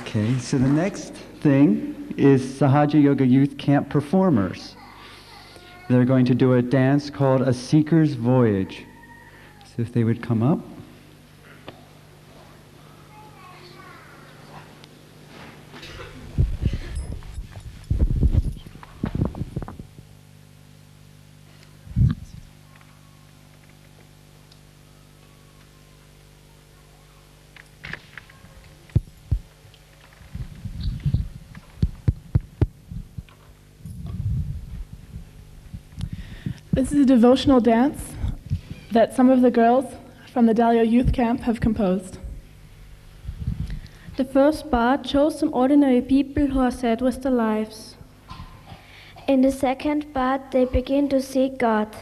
Okay, so the next thing is SahajaYoga Youth Camp performers. They're going to do a dance called A Seeker's Voyage. So if they would come up. This is a devotional dance that some of the girls from the Dalio Youth Camp have composed. The first part shows some ordinary people who are sad with their lives. In the second part, they begin to seek God.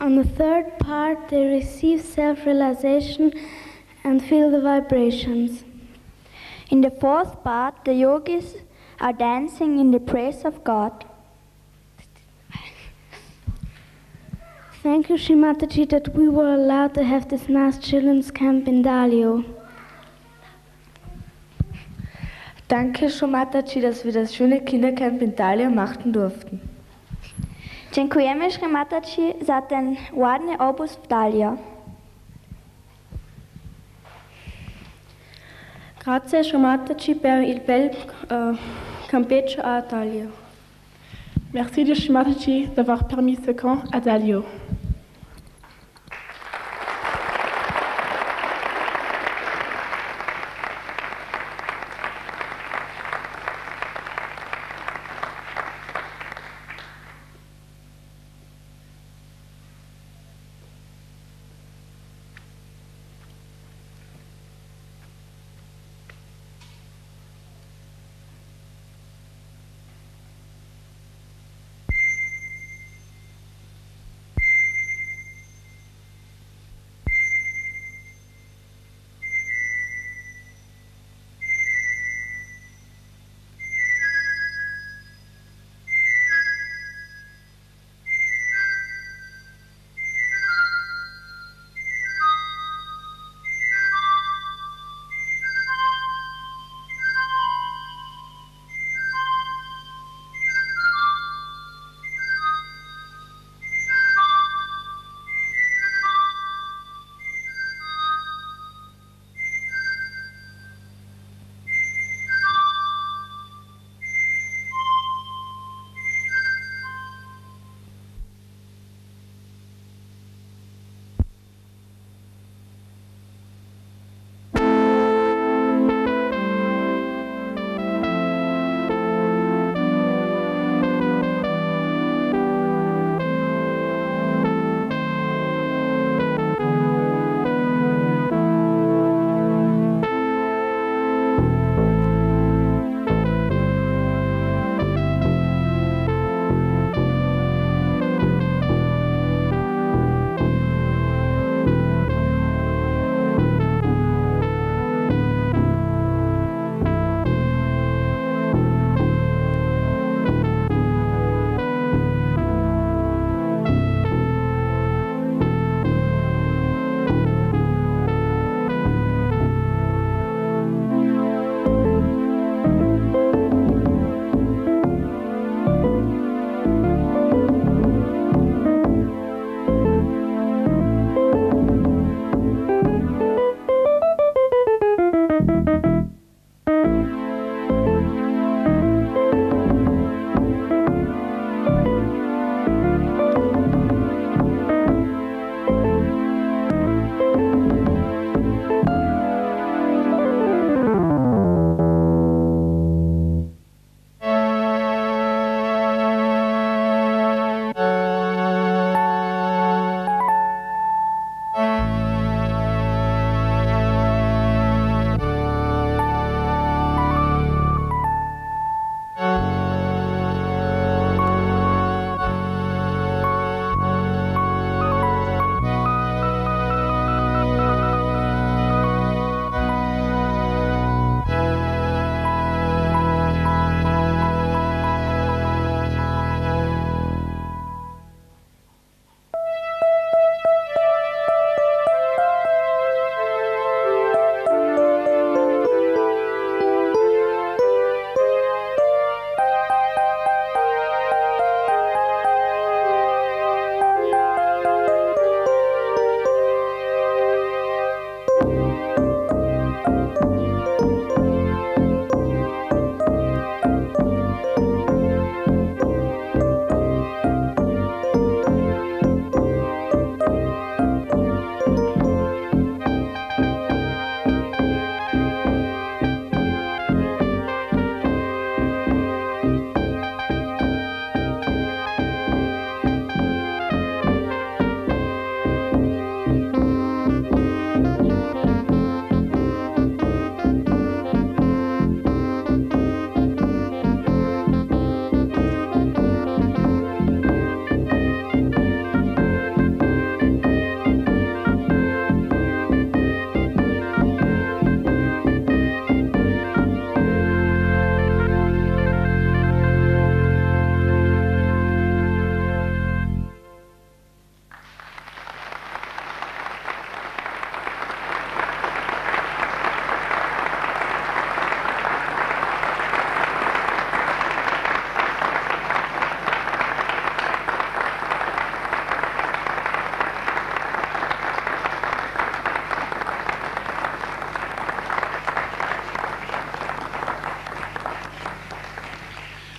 On the third part, they receive self-realization and feel the vibrations. In the fourth part, the yogis are dancing in the praise of God. Thank you, Shri Mataji, that we were allowed to have this nice children's camp in Dalio. Danke, Shri Mataji, dass wir das schöne Kindercamp in Dalio machen durften. Dziękujemy Shri Mataji za ten ładny obóz w Dalio. Grazie Shri Mataji per il bel campeggio a Dalio. Merci de Shri Mataji d'avoir permis ce camp à Dalio.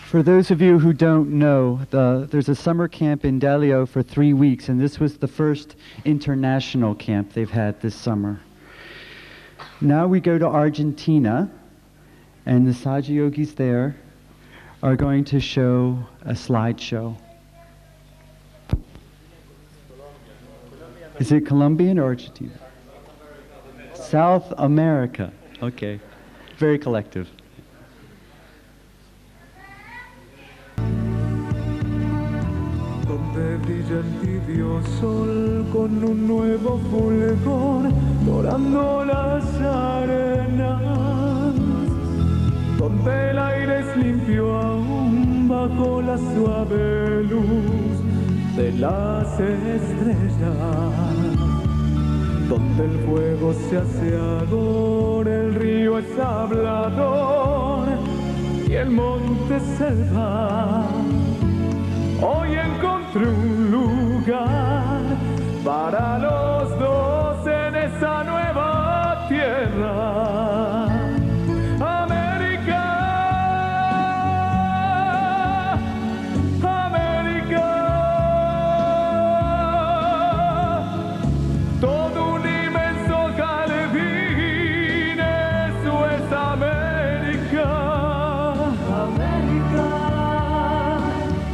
For those of you who don't know, there's a summer camp in Dalio for 3 weeks, and this was the first international camp they've had this summer. Now we go to Argentina, and the SahajaYogis there are going to show a slideshow. Is it Colombian or Argentina? South America. Okay. Very collective. Donde brilla el tibio sol con un nuevo fulgor dorando las arenas, donde el aire es limpio aún bajo la suave luz de las estrellas, donde el fuego se hace ardor, el río es hablador y el monte selva. Hoy encontré un lugar para los dos en esa nueva tierra. América, América, todo un inmenso jardín, eso es América. América.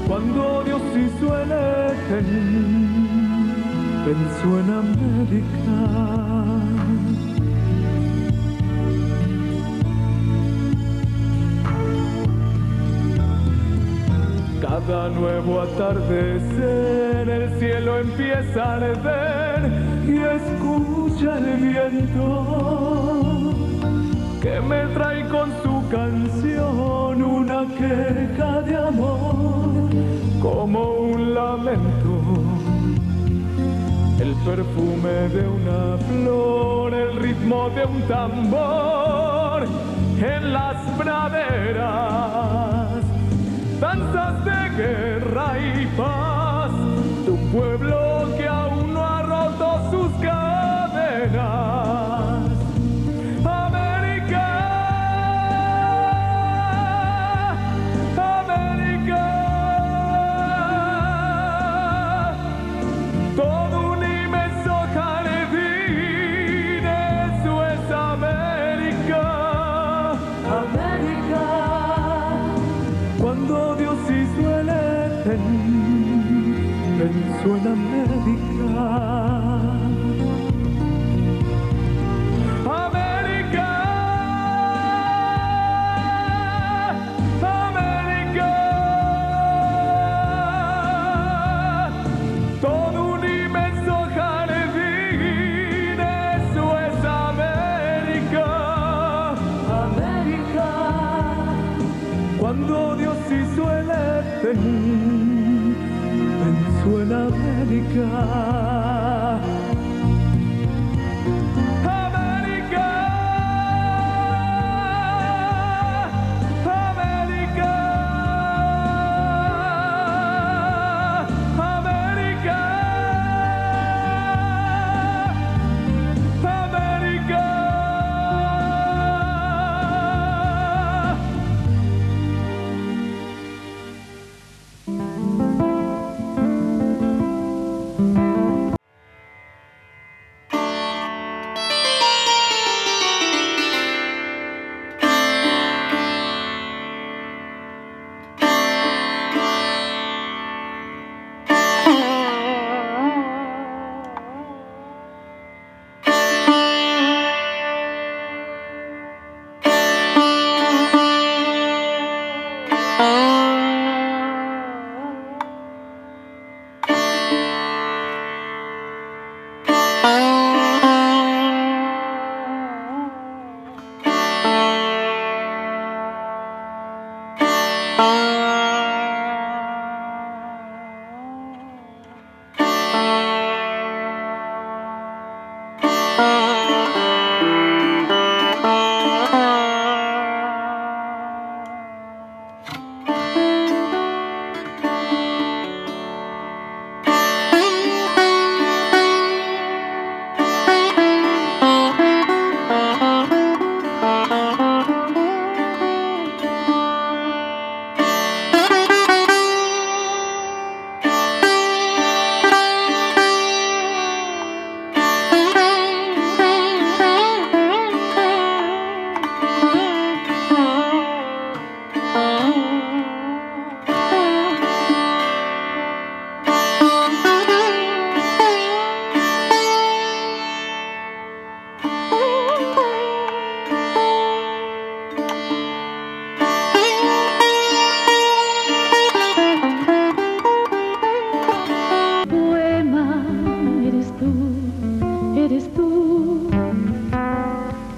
Cuando Dios hizo el Edén, pensó en América. Cada nuevo atardecer el cielo empieza a arder y escucha el viento que me trae con su canción una queja de amor, como un lamento, el perfume de una flor, el ritmo de un tambor en las praderas, danzas de guerra y paz de un pueblo que aún no ha roto sus cadenas. Cuando Dios hizo el Edén, pensó en América. América, América, todo un inmenso jardín, eso es América. América. Cuando Dios hizo el Edén, pensó en América. América, América, América, América.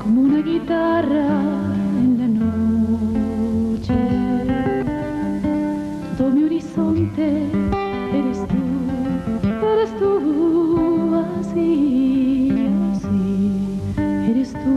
como una guitarra en la noche. Todo mi horizonte eres tú, así, así, eres tú.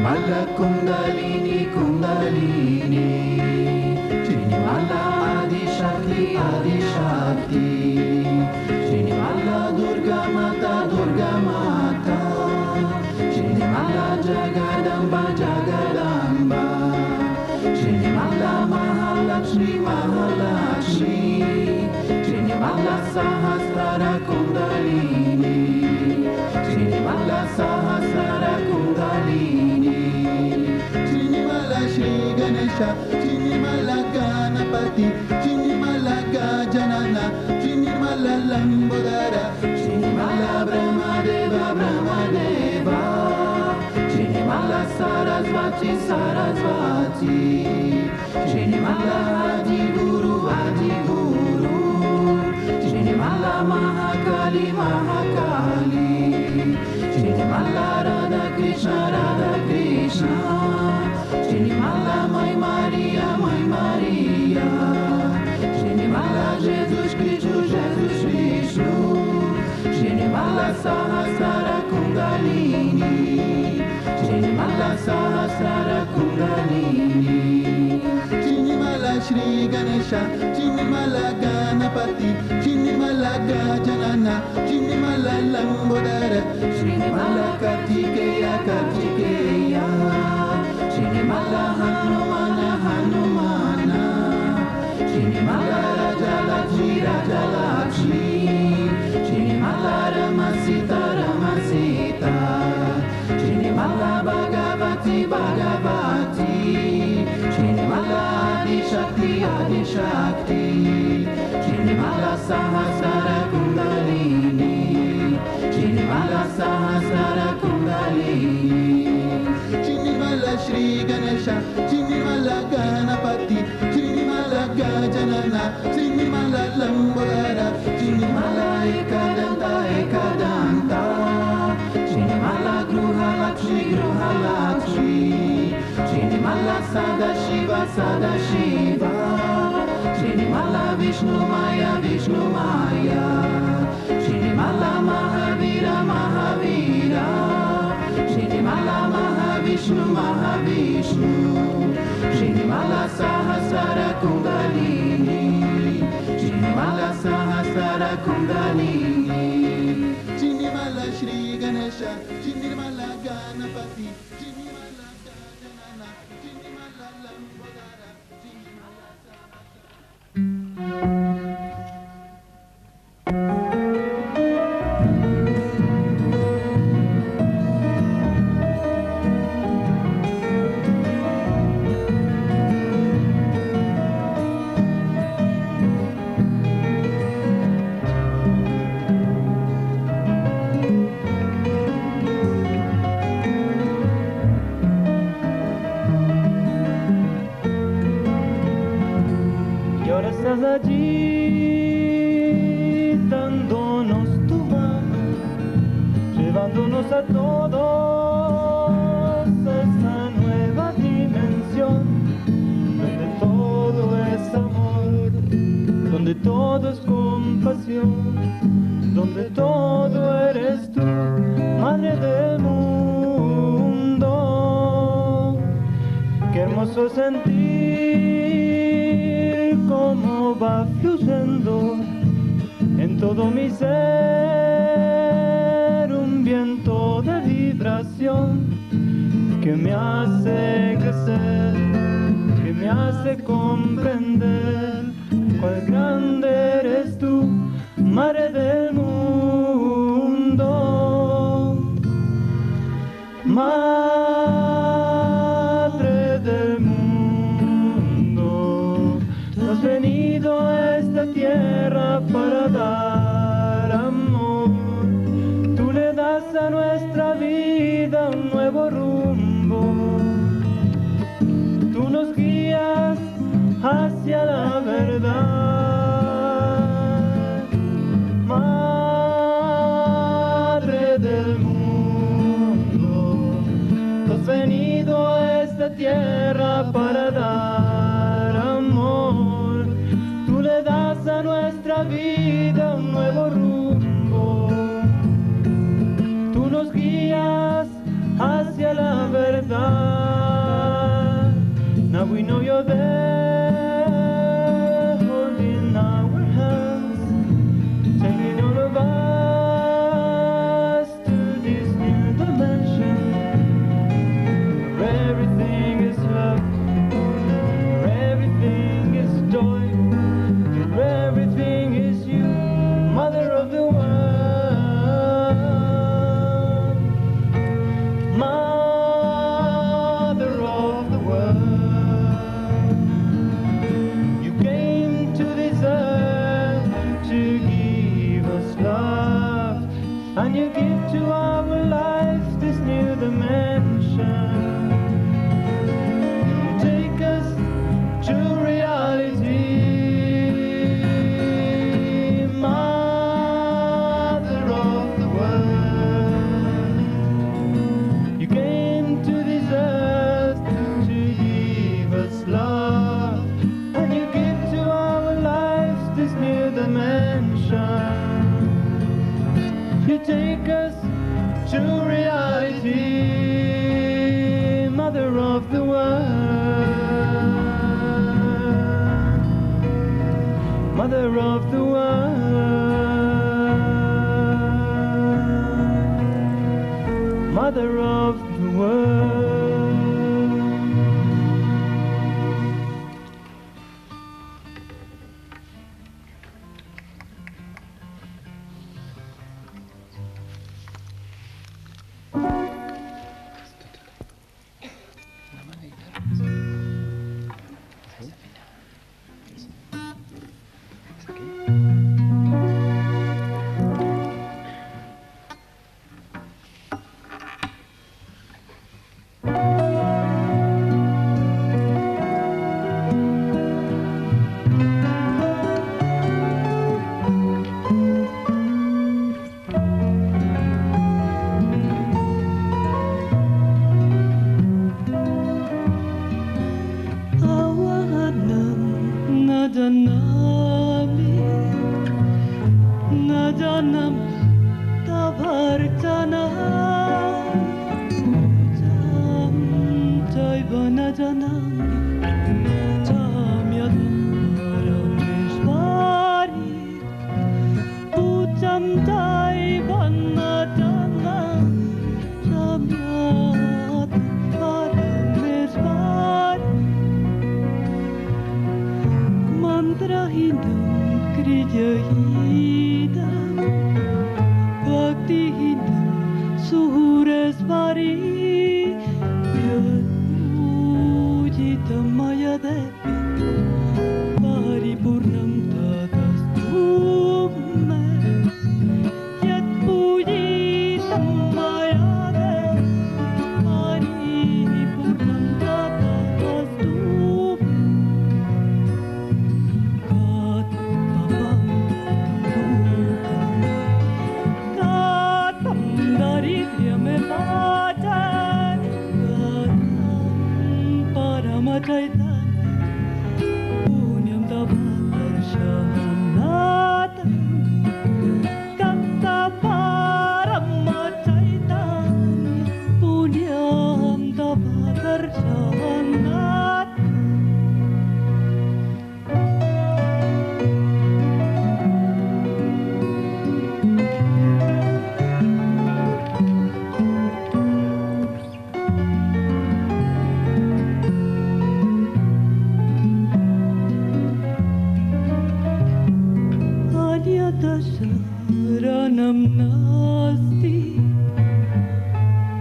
Mala Kundalini, Kundalini, Shri Mala Adi Shakti, Adi Shakti, Shri Mala Durga Mata, Durga Mata, Shri Mala Jagadamba, Jagadamba, Shri Mala Mahalakshmi, Mahalakshmi, Shri Mala Sahasrara Kundalini, Shri Mala Sahasrara Kundalini. Shri Ganesha, Shinimala Ganapati, Shinimala Gajanana, Shinimala Lambodara, Shinimala Brahmadeva, Brahmadeva, Shinimala Sarasvati, Sarasvati, Shinimala Adi Guru, Adi Guru, Shinimala Mahakali, Mahakali, Shinimala Radha Krishna, Radha Krishna, Shinimala Mãe Maria, Mãe Maria, Shinimala Jesus Cristo, Jesus Cristo, Shinimala Sahasrara Kundalini, Shinimala Sahasrara Kundalini, Shinimala Shri Ganesha, Shinimala Ganapati, Shinimala Gajanana, Shinimala Lambodara, Shinimala Kartikeya, Kartikeya, Shinimala Hanumana, Hanumana, Shinimala Rajalakshmi, Rajalakshmi, Shinimala Ramasita, Ramasita, Shinimala Bhagavati, Bhagavati, Shinimala Adi Shakti, Adi Shakti, Shinimala Sahasrara Kundalini, Shinimala Sahasrara Kundalini, Shinimala Shri Ganesha, Shinimala Ganapati, Shinimala Gajanana, Shinimala Lambodara, Shinimala Ekadanta, Ekadanta, Shinimala Gruha Lakshmi, Gruha Lakshmi, Shinimala Sadashiva, Sadashiva, Shinimala Vishnu Maya, Vishnu Maya, Shinimala Mahavira, Mahavira, Shinimala Mahavishnu, Mahavishnu, Shinimala Sahasrara Kundalini, Shinimala Sahasrara Kundalini, Shinimala Shri Ganesha, Shinimala Ganapati, Shinimala Gajanana, Shinimala Lambodara, Shinimala allí dándonos tu mano, llevándonos a todos a esa nueva dimensión, donde todo es amor, donde todo es compasión, donde todo eres tú, Madre del mundo. Qué hermoso sentir cómo va fluyendo en todo mi ser un viento de vibración que me hace crecer, que me hace comprender cuál grande eres tú, Madre del mundo. Madre del mundo, tú has venido a esta tierra para dar amor. Tú le das a nuestra vida un nuevo rumbo. Tú nos guías hacia la verdad. Madre del mundo, tú has venido a esta tierra para dar amor. Tú le das a nuestra vida un nuevo rumbo. Tú nos guías hacia la verdad. Now we know you're there, holding our hands, taking all of us to this new dimension, where everything is love, where everything is joy, where everything is you, Mother of the world. Mother of the world. You came to this earth to give us love, and you give to our life this new dimension. You take us to reality, Mother of the world. You came to this earth to give us love, and you give to our lives this new dimension. You take us to reality, Mother of the world. Mother of the world. Mother of the world. Sharanam Nasti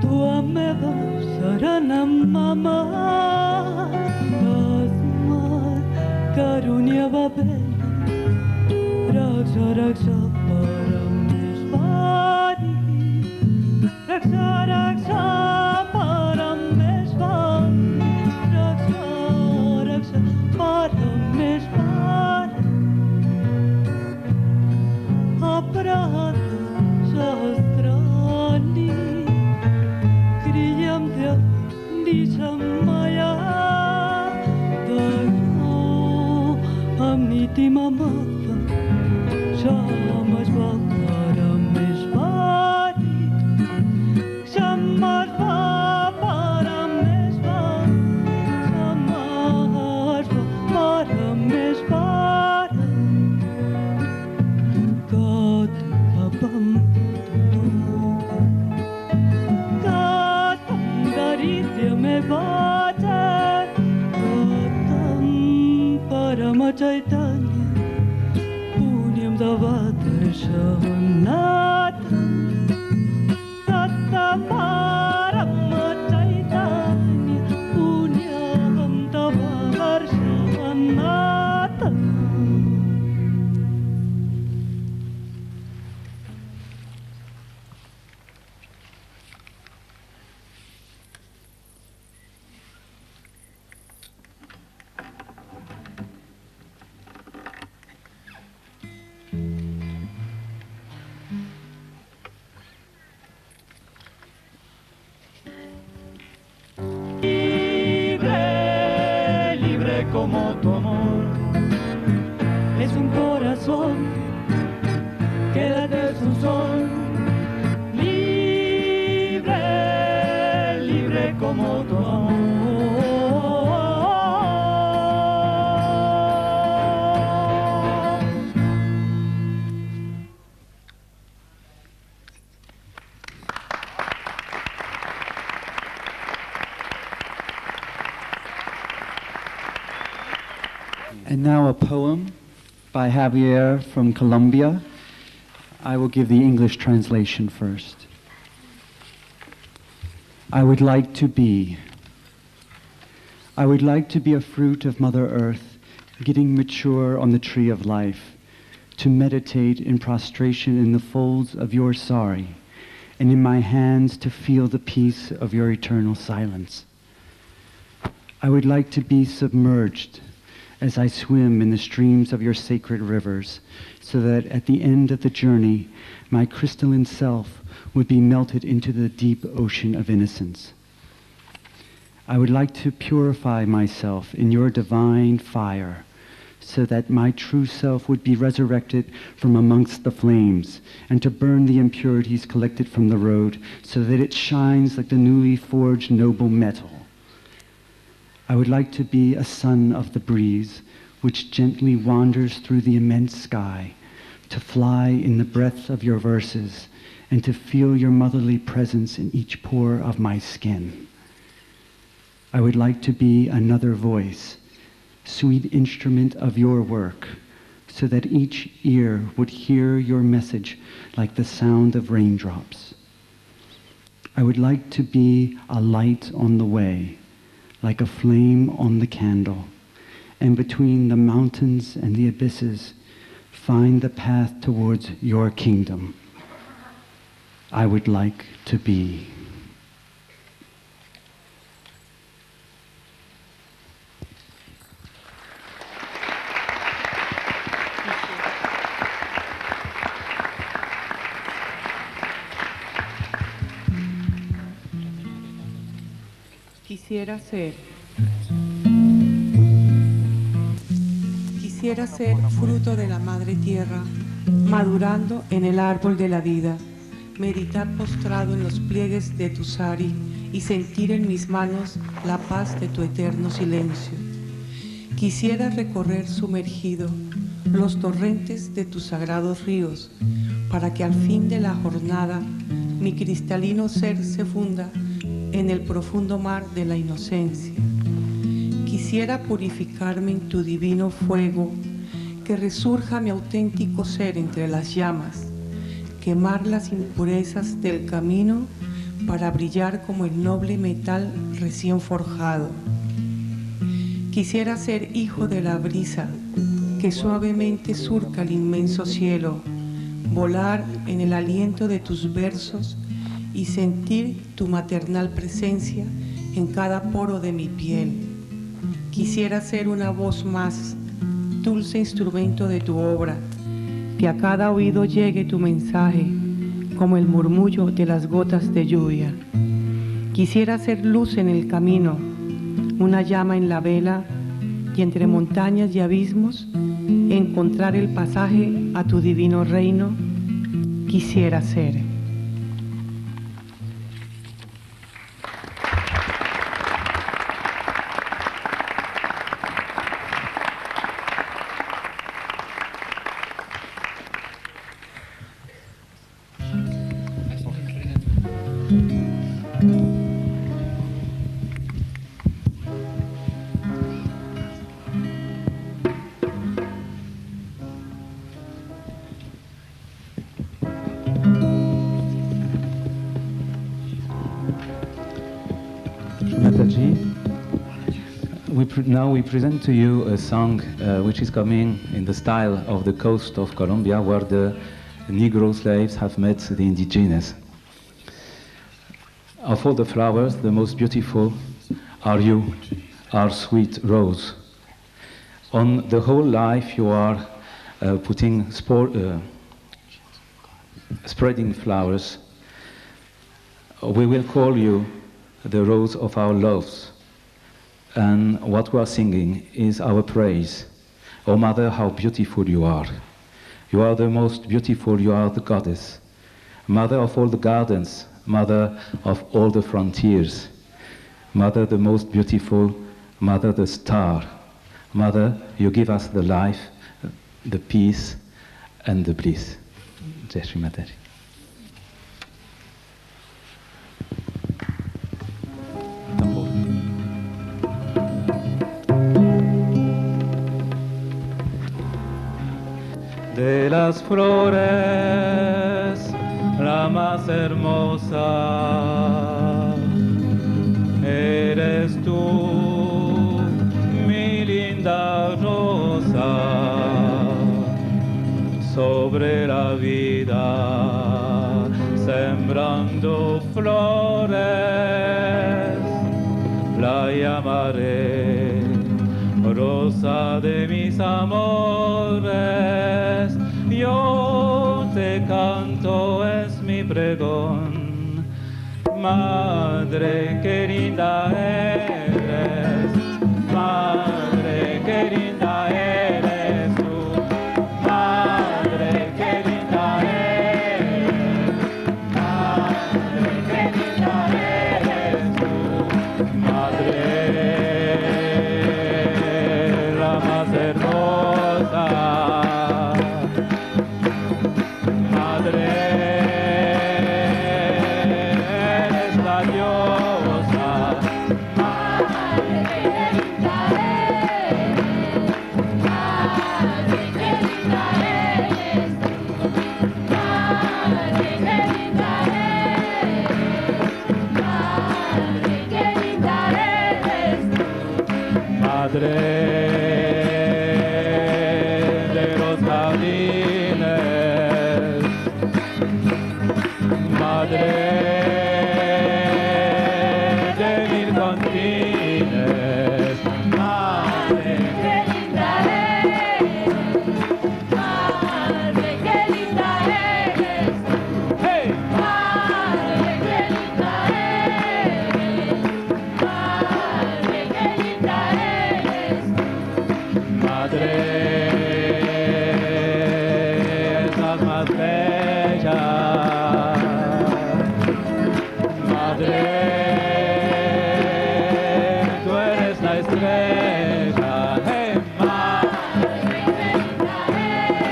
Tvameva Sharanam Mama Tasmat Karunya Babel Raksha Raksha Parameshwari Raksha Raksha Parameshwari Raksha Raksha Parameshwari Aprahata Shastrani Kriyam Dhyam Disham Maya Dharma Amniti Mamata Shamashva Parameshwari Shamashva Parameshwari Shamashva Parameshwari Gatam Gatam Daridhyame Vata Gatam Paramachaitanya Punyam Davadarshavanatam Gatam Paramachaitanya Punyam Davadarshavanatam. Libre, libre como tu amor, es un corazón que late es un sol. Libre, libre como tu amor. And now a poem by Javier from Colombia. I will give the English translation first. I would like to be a fruit of Mother Earth, getting mature on the tree of life, to meditate in prostration in the folds of your sari, and in my hands to feel the peace of your eternal silence. I would like to be submerged as I swim in the streams of your sacred rivers, so that at the end of the journey, my crystalline self would be melted into the deep ocean of innocence. I would like to purify myself in your divine fire, so that my true self would be resurrected from amongst the flames, and to burn the impurities collected from the road, so that it shines like the newly forged noble metal. I would like to be a son of the breeze, which gently wanders through the immense sky, to fly in the breath of your verses, and to feel your motherly presence in each pore of my skin. I would like to be another voice, sweet instrument of your work, so that each ear would hear your message like the sound of raindrops. I would like to be a light on the way, like a flame on the candle, and between the mountains and the abysses, find the path towards your kingdom. I would like to be. Quisiera ser fruto de la Madre Tierra, madurando en el árbol de la vida, meditar postrado en los pliegues de tu sari y sentir en mis manos la paz de tu eterno silencio. Quisiera recorrer sumergido los torrentes de tus sagrados ríos, para que al fin de la jornada mi cristalino ser se funda en el profundo mar de la inocencia. Quisiera purificarme en tu divino fuego, que resurja mi auténtico ser entre las llamas, quemar las impurezas del camino para brillar como el noble metal recién forjado. Quisiera ser hijo de la brisa que suavemente surca el inmenso cielo, volar en el aliento de tus versos y sentir tu maternal presencia en cada poro de mi piel. Quisiera ser una voz más, dulce instrumento de tu obra, que a cada oído llegue tu mensaje, como el murmullo de las gotas de lluvia. Quisiera ser luz en el camino, una llama en la vela, y entre montañas y abismos, encontrar el pasaje a tu divino reino. Quisiera ser. Now we present to you a song which is coming in the style of the coast of Colombia, where the Negro slaves have met the indigenous. Of all the flowers, the most beautiful are you, our sweet rose. On the whole life you are spreading flowers. We will call you the rose of our loves. And what we are singing is our praise. Oh Mother, how beautiful you are. You are the most beautiful, you are the goddess. Mother of all the gardens, Mother of all the frontiers. Mother the most beautiful, Mother the star. Mother, you give us the life, the peace, and the bliss. Jai Shri Mataji. De las flores, la más hermosa, eres tú, mi linda rosa, sobre la vida, sembrando flores, la llamaré rosa de mis amores. Yo te canto, es mi pregón. Madre, qué linda eres. Madre, qué linda eres tú. Madre, qué linda eres. Madre, qué linda eres tú. Madre, la más hermosa. Madre de los jardines, Madre de mil confines, Madre qué linda eres, Madre qué linda eres, hey, Madre qué linda eres, Madre qué linda eres. Madre, estás más bella. Madre, tú eres la estrella. Hey, Madre, qué linda eres.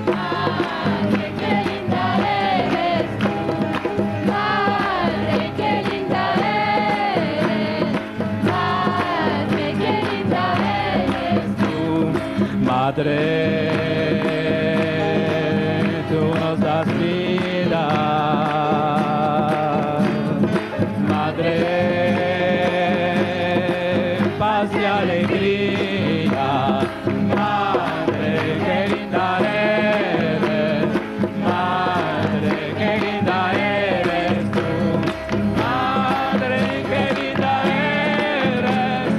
Madre, qué linda eres. Madre, qué linda eres. Madre, qué linda eres tú. Madre, tú nos das vida. Madre, paz y alegría. Madre, qué linda eres. Madre, qué linda eres tú. Madre, qué linda eres.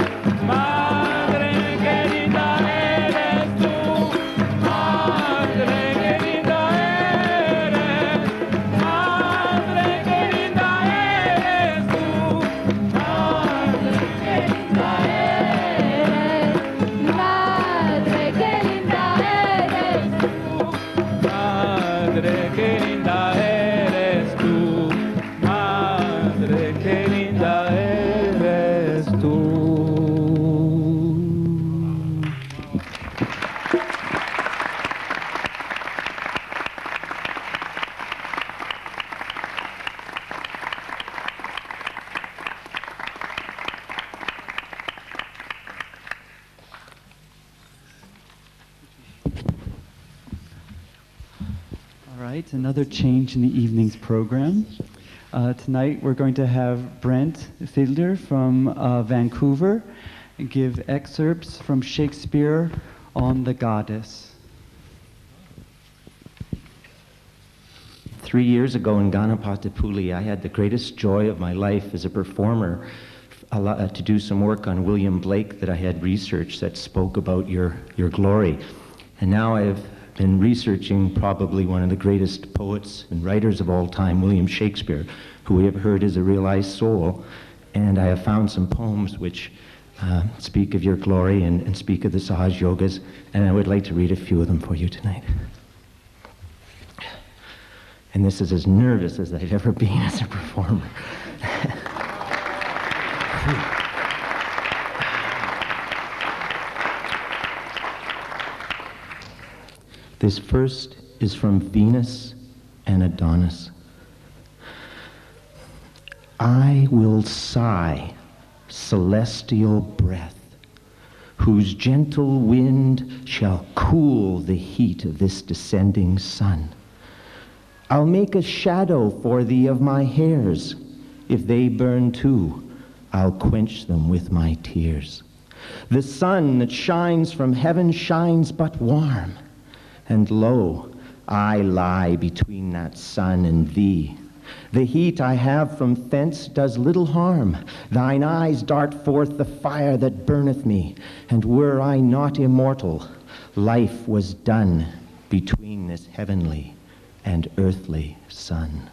Madre, qué linda eres tú. Madre, qué linda eres. Madre, qué linda eres tú. Madre, qué linda eres. Madre, qué linda eres tú. Madre, qué linda eres tú. Madre, qué linda eres tú. All right, another change in the evening's program. Tonight we're going to have Brent Fiedler from Vancouver give excerpts from Shakespeare on the Goddess. 3 years ago in Ganapatipuli, I had the greatest joy of my life as a performer to do some work on William Blake that I had researched that spoke about your glory. And now I've been researching probably one of the greatest poets and writers of all time, William Shakespeare, who we have heard is a realized soul. And I have found some poems which speak of your glory and speak of the SahajaYogas, and I would like to read a few of them for you tonight. And this is as nervous as I've ever been as a performer. This first is from Venus and Adonis. I will sigh, celestial breath, whose gentle wind shall cool the heat of this descending sun. I'll make a shadow for thee of my hairs. If they burn too, I'll quench them with my tears. The sun that shines from heaven shines but warm, and lo, I lie between that sun and thee. The heat I have from thence does little harm. Thine eyes dart forth the fire that burneth me, and were I not immortal, life was done between this heavenly and earthly sun.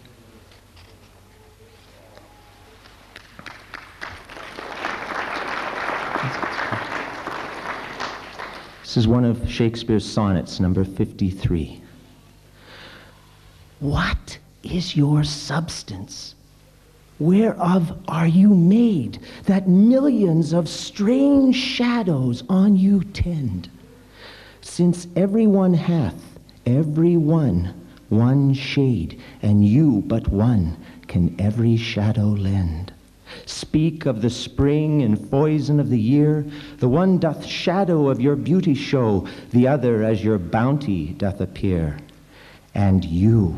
This is one of Shakespeare's sonnets, number 53. What is your substance? Whereof are you made, that millions of strange shadows on you tend? Since everyone hath, every one shade, and you but one can every shadow lend. Speak of the spring and foison of the year, the one doth shadow of your beauty show, the other as your bounty doth appear. And you,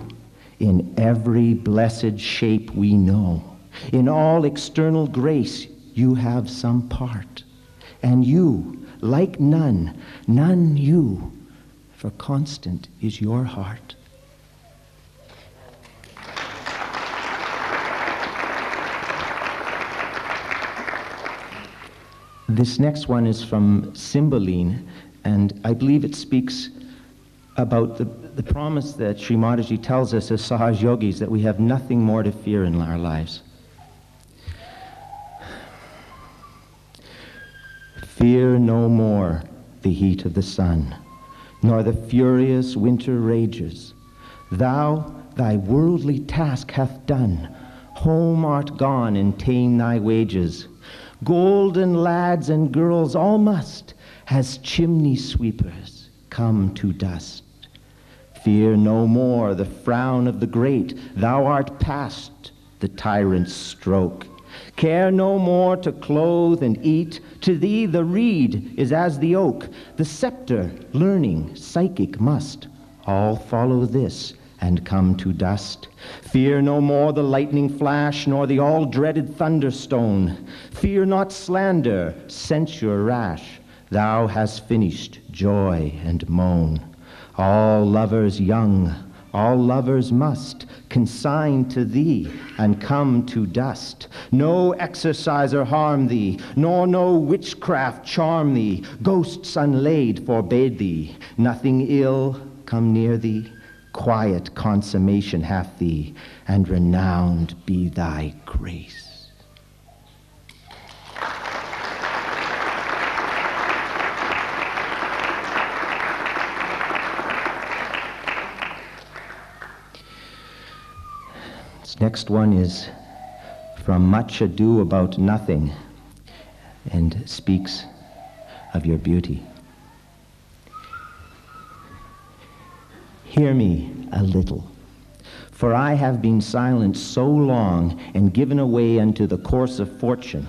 in every blessed shape we know, in all external grace you have some part. And you, like none, none you, for constant is your heart. This next one is from Cymbeline, and I believe it speaks about the promise that Sri Mataji tells us as Sahaj-yogis, that we have nothing more to fear in our lives. Fear no more the heat of the sun, nor the furious winter rages. Thou thy worldly task hath done, home art gone and ta'en thy wages. Golden lads and girls all must, as chimney sweepers, come to dust. Fear no more the frown of the great, thou art past the tyrant's stroke. Care no more to clothe and eat, to thee the reed is as the oak. The scepter, learning, psychic must, all follow this and come to dust. Fear no more the lightning flash, nor the all-dreaded thunderstone. Fear not slander, censure rash. Thou hast finished joy and moan. All lovers young, all lovers must consign to thee and come to dust. No exerciser harm thee, nor no witchcraft charm thee. Ghosts unlaid forbade thee, nothing ill come near thee. Quiet consummation hath thee, and renowned be thy grace. This next one is from Much Ado About Nothing, and speaks of your beauty. Hear me a little, for I have been silent so long and given away unto the course of fortune.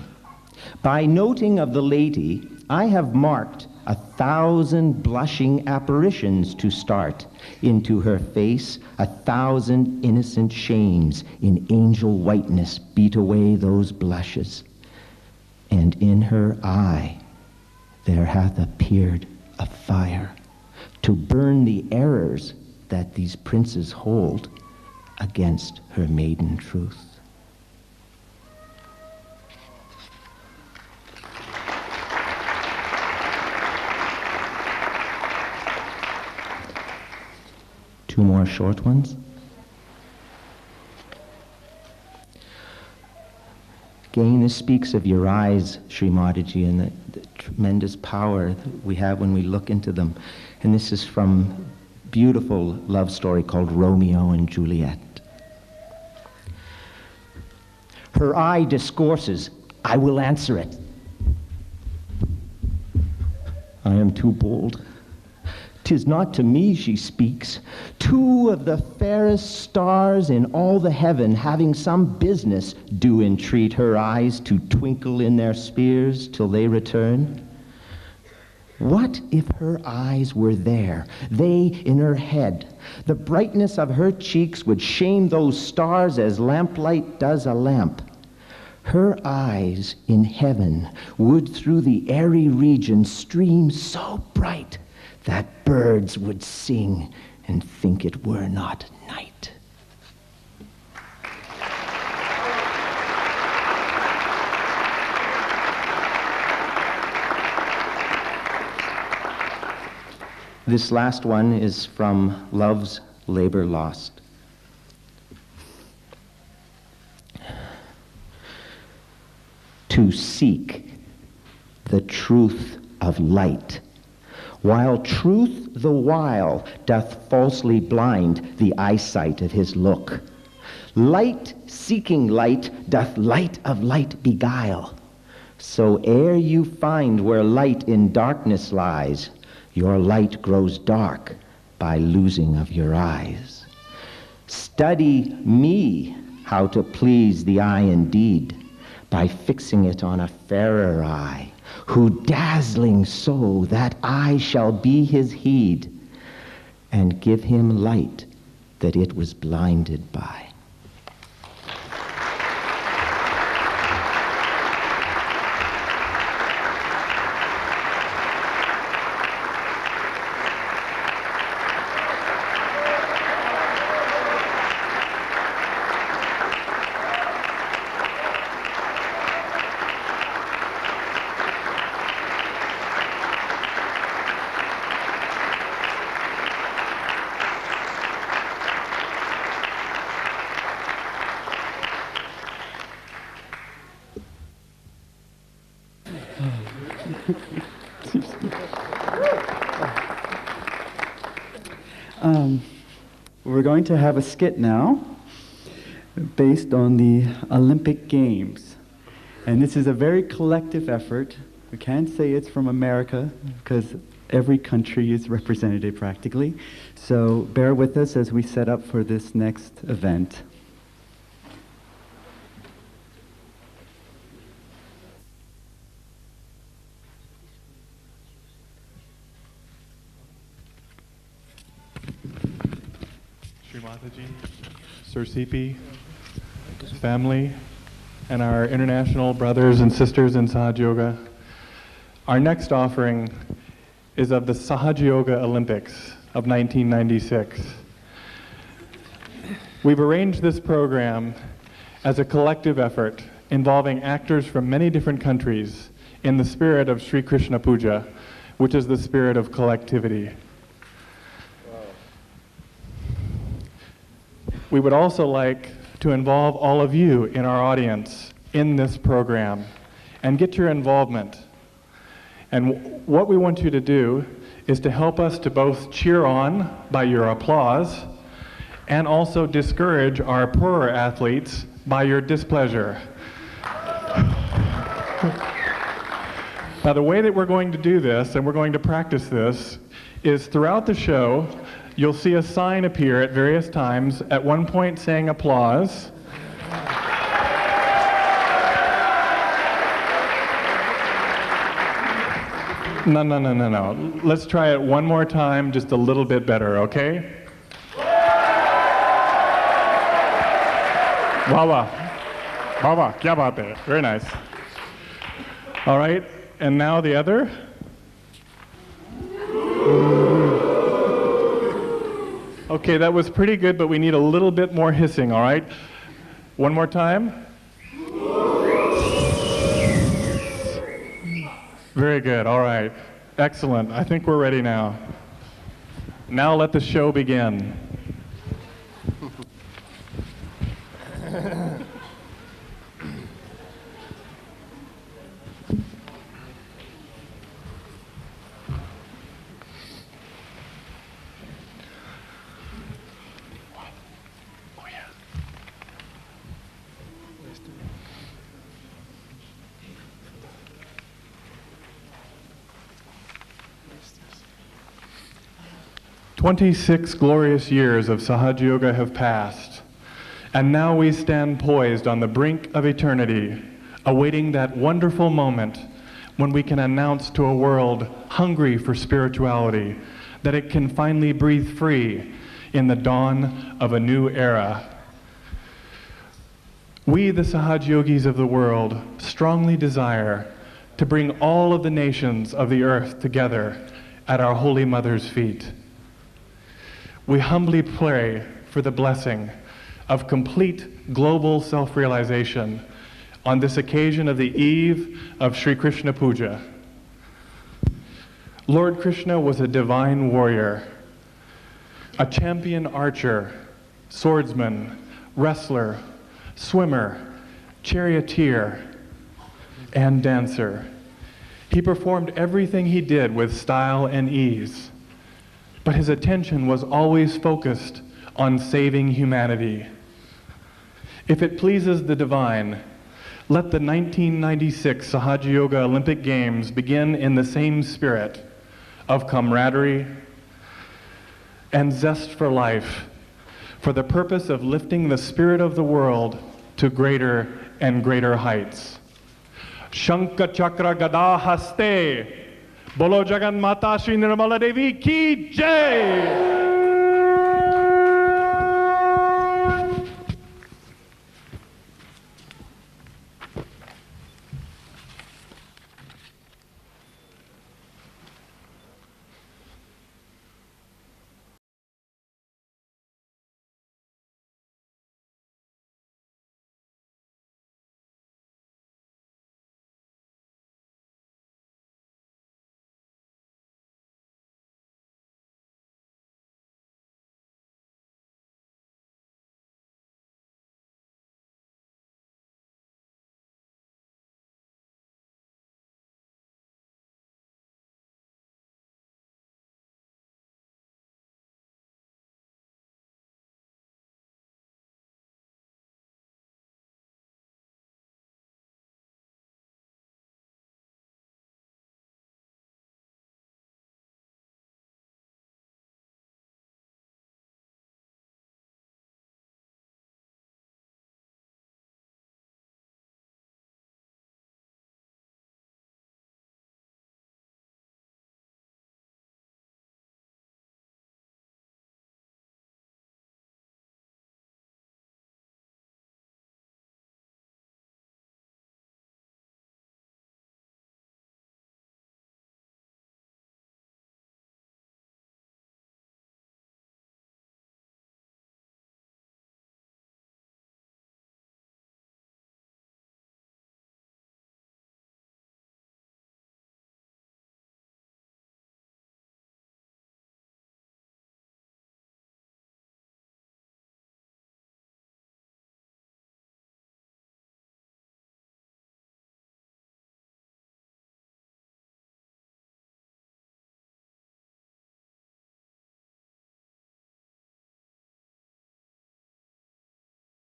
By noting of the lady, I have marked 1,000 blushing apparitions to start. Into her face 1,000 innocent shames in angel whiteness beat away those blushes. And in her eye there hath appeared a fire to burn the errors that these princes hold against her maiden truth. Two more short ones. Again, this speaks of your eyes, Sri Mataji, and the tremendous power that we have when we look into them. And this is from beautiful love story called Romeo and Juliet. Her eye discourses, I will answer it. I am too bold. 'Tis not to me she speaks. Two of the fairest stars in all the heaven, having some business, do entreat her eyes to twinkle in their spheres till they return. What if her eyes were there, they in her head? The brightness of her cheeks would shame those stars as lamplight does a lamp. Her eyes in heaven would through the airy region stream so bright that birds would sing and think it were not night. This last one is from Love's Labor Lost. To seek the truth of light, while truth the while doth falsely blind the eyesight of his look. Light seeking light doth light of light beguile. So ere you find where light in darkness lies, your light grows dark by losing of your eyes. Study me how to please the eye indeed, by fixing it on a fairer eye, who dazzling so that eye shall be his heed, and give him light that it was blinded by. We're going to have a skit now based on the Olympic Games. And this is a very collective effort. We can't say it's from America because every country is represented practically. So bear with us as we set up for this next event. Shri Mataji, Sir Sipi, family, and our international brothers and sisters in SahajaYoga. Our next offering is of the SahajaYoga Olympics of 1996. We've arranged this program as a collective effort involving actors from many different countries in the spirit of Shri Krishna Puja, which is the spirit of collectivity. We would also like to involve all of you in our audience in this program and get your involvement. And what we want you to do is to help us to both cheer on by your applause and also discourage our poorer athletes by your displeasure. Now, the way that we're going to do this, and we're going to practice this, is throughout the show, you'll see a sign appear at various times, at one point saying applause. No. Let's try it one more time, just a little bit better, okay? Wawa, kya baat hai? Very nice. All right, and now the other. Okay, that was pretty good, but we need a little bit more hissing, all right? One more time. Very good, all right. Excellent, I think we're ready now. Now let the show begin. Oh yeah. 26 glorious years of SahajaYoga have passed, and now we stand poised on the brink of eternity, awaiting that wonderful moment when we can announce to a world hungry for spirituality that it can finally breathe free in the dawn of a new era. We, the SahajaYogis of the world, strongly desire to bring all of the nations of the earth together at our Holy Mother's feet. We humbly pray for the blessing of complete global self-realization on this occasion of the eve of Shri Krishna Puja. Lord Krishna was a divine warrior, a champion archer, swordsman, wrestler, swimmer, charioteer, and dancer. He performed everything he did with style and ease, but his attention was always focused on saving humanity. If it pleases the divine, let the 1996 SahajaYoga Olympic Games begin in the same spirit of camaraderie and zest for life, for the purpose of lifting the spirit of the world to greater and greater heights. Shankha Chakra Gada Haste, Bolo Jagan Mata Shri Nirmala Devi Ki Jai!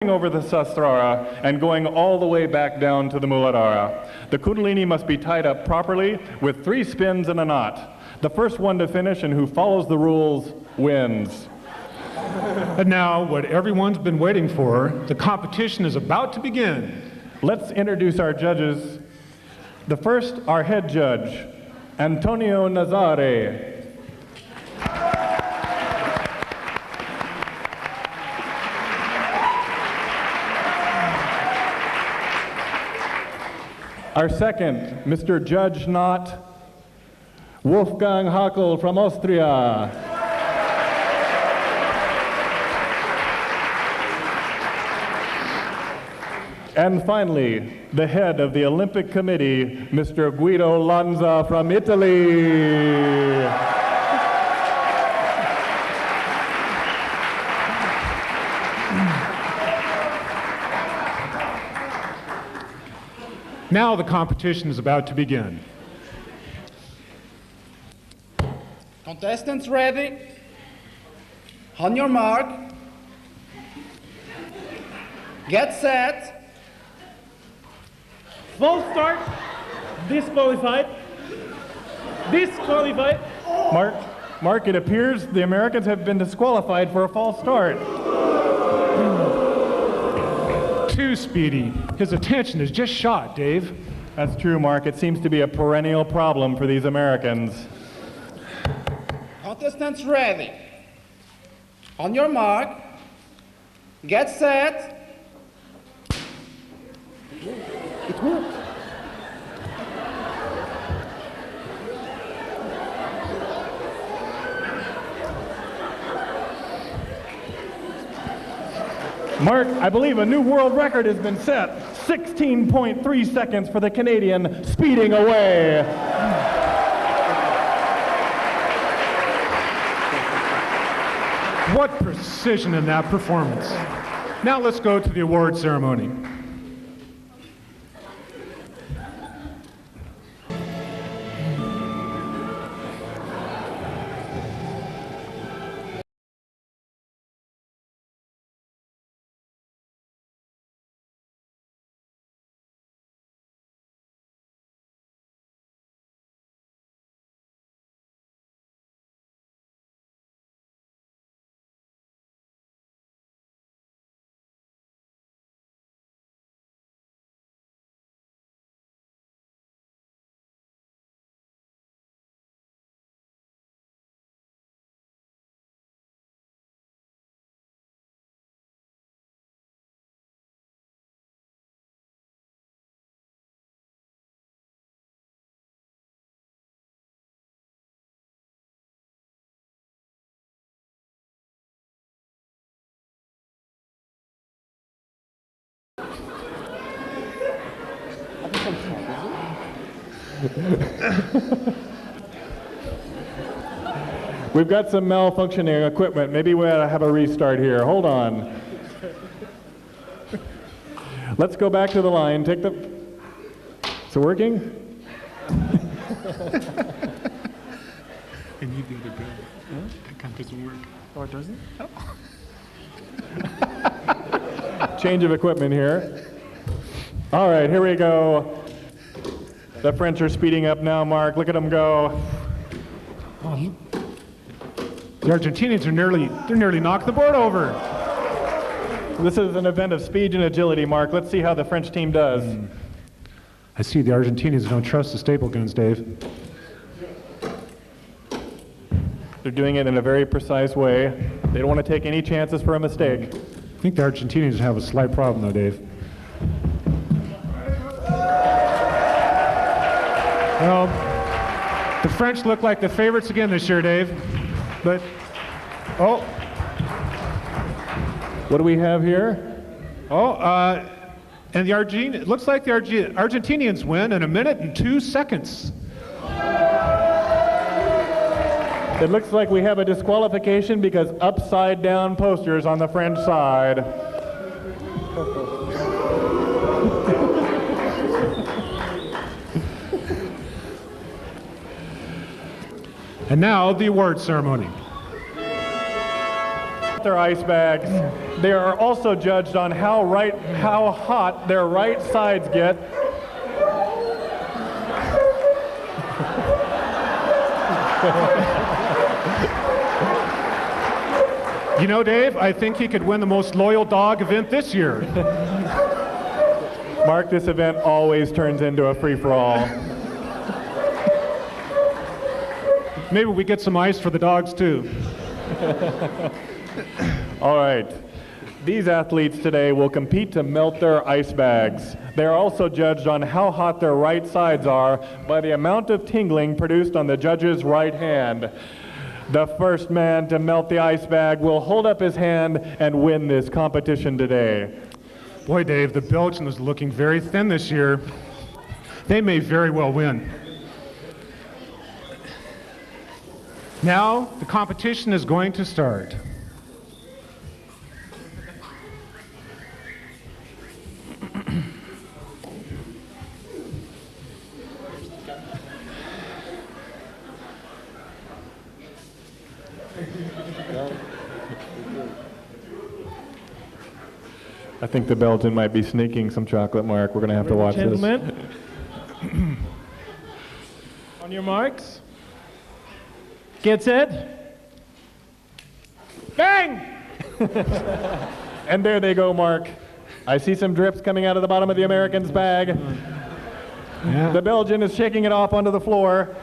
over the Sahasrara and going all the way back down to the Muladhara. The Kundalini must be tied up properly with 3 spins and a knot. The first one to finish and who follows the rules wins. And now, what everyone's been waiting for, the competition is about to begin. Let's introduce our judges. The first, our head judge, Antonio Nazare. Our second, Mr. Judge Not, Wolfgang Hakel from Austria. And finally, the head of the Olympic Committee, Mr. Guido Lanza from Italy. Now the competition is about to begin. Contestants ready? On your mark. Get set. False start. Disqualified. Disqualified. Mark, it appears the Americans have been disqualified for a false start. Too speedy. His attention is just shot, Dave. That's true, Mark. It seems to be a perennial problem for these Americans. Contestants ready. On your mark. Get set. It worked. Mark, I believe a new world record has been set. 16.3 seconds for the Canadian, speeding away. What precision in that performance. Now let's go to the award ceremony. We've got some malfunctioning equipment. Maybe we ought to have a restart here. Hold on. Let's go back to the line. Take the... Is it working? And you think they're good. That kind of doesn't work. Oh, it doesn't? Change of equipment here. All right, here we go. The French are speeding up now, Mark. Look at them go. Oh, the Argentinians are nearly knocked the board over. This is an event of speed and agility, Mark. Let's see how the French team does. I see the Argentinians don't trust the staple guns, Dave. They're doing it in a very precise way. They don't want to take any chances for a mistake. I think the Argentinians have a slight problem, though, Dave. Well, the French look like the favorites again this year, Dave. But, oh. What do we have here? Oh, and it looks like the Argentinians win in 1 minute and 2 seconds. It looks like we have a disqualification because upside down posters on the French side. And now the award ceremony. Their ice bags. They are also judged on how hot their right sides get. You know, Dave, I think he could win the most loyal dog event this year. Mark, this event always turns into a free-for-all. Maybe we get some ice for the dogs, too. All right. These athletes today will compete to melt their ice bags. They are also judged on how hot their right sides are by the amount of tingling produced on the judge's right hand. The first man to melt the ice bag will hold up his hand and win this competition today. Boy, Dave, the Belgian is looking very thin this year. They may very well win. Now, the competition is going to start. I think the Belgian might be sneaking some chocolate, Mark. We're going to have to watch this. On your marks. Get set. Bang! And there they go, Mark. I see some drips coming out of the bottom of the American's bag. Yeah. The Belgian is shaking it off onto the floor.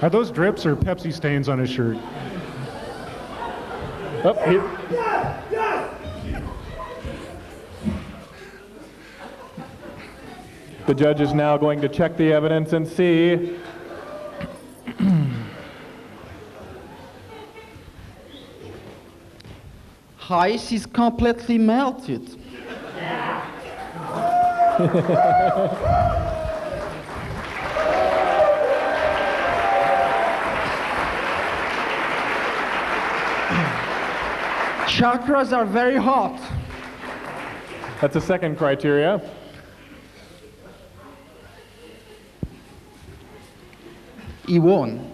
Are those drips or Pepsi stains on his shirt? The judge is now going to check the evidence and see. Ice is completely melted. Chakras are very hot. That's a second criteria. He won.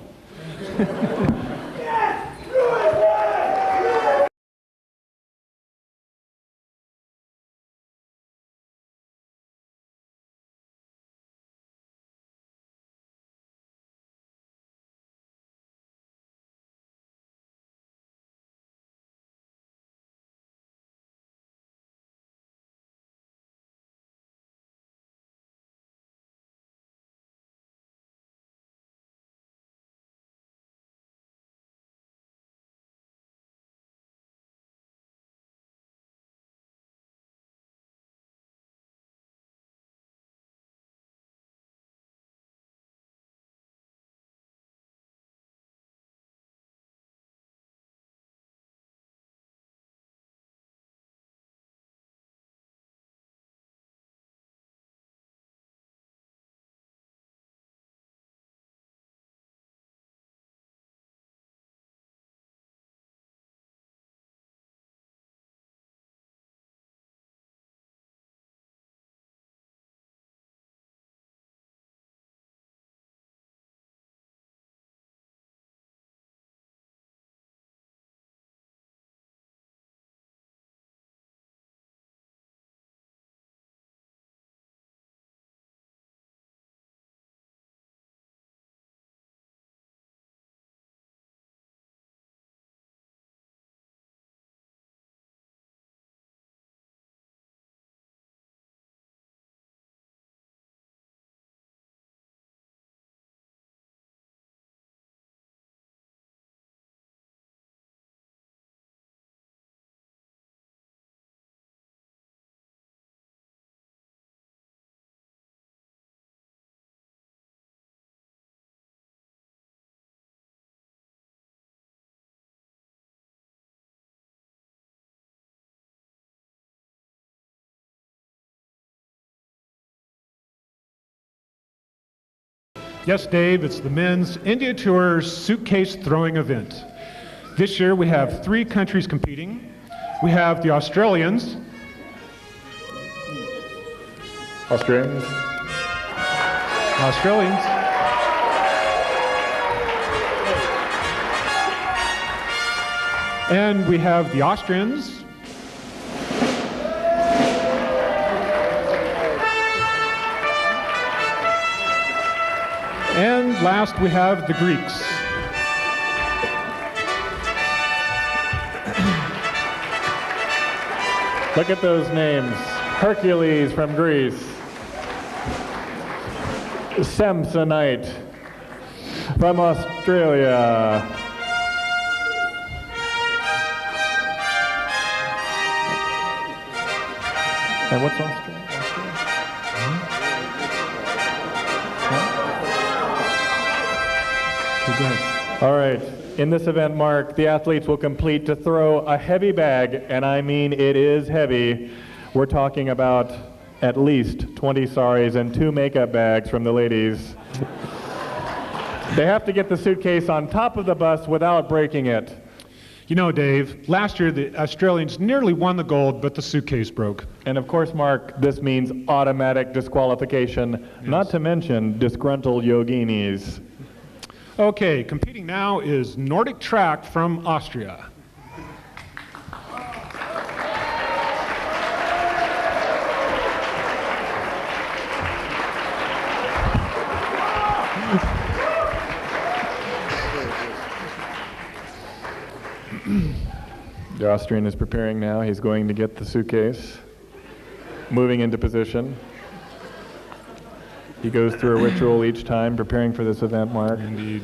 Yes, Dave, it's the men's India Tour suitcase throwing event. This year we have 3 countries competing. We have the Australians. Australians. And we have the Austrians. last we have the Greeks. Look at those names. Hercules from Greece. Samsonite from Australia. And what's Australia? All right. In this event, Mark, the athletes will complete to throw a heavy bag, and I mean it is heavy. We're talking about at least 20 saris and 2 makeup bags from the ladies. They have to get the suitcase on top of the bus without breaking it. You know, Dave, last year the Australians nearly won the gold, but the suitcase broke. And of course, Mark, this means automatic disqualification, not to mention disgruntled yoginis. Okay, competing now is Nordic track from Austria. The Austrian is preparing now. He's going to get the suitcase, moving into position. He goes through a ritual each time, preparing for this event, Mark. Indeed.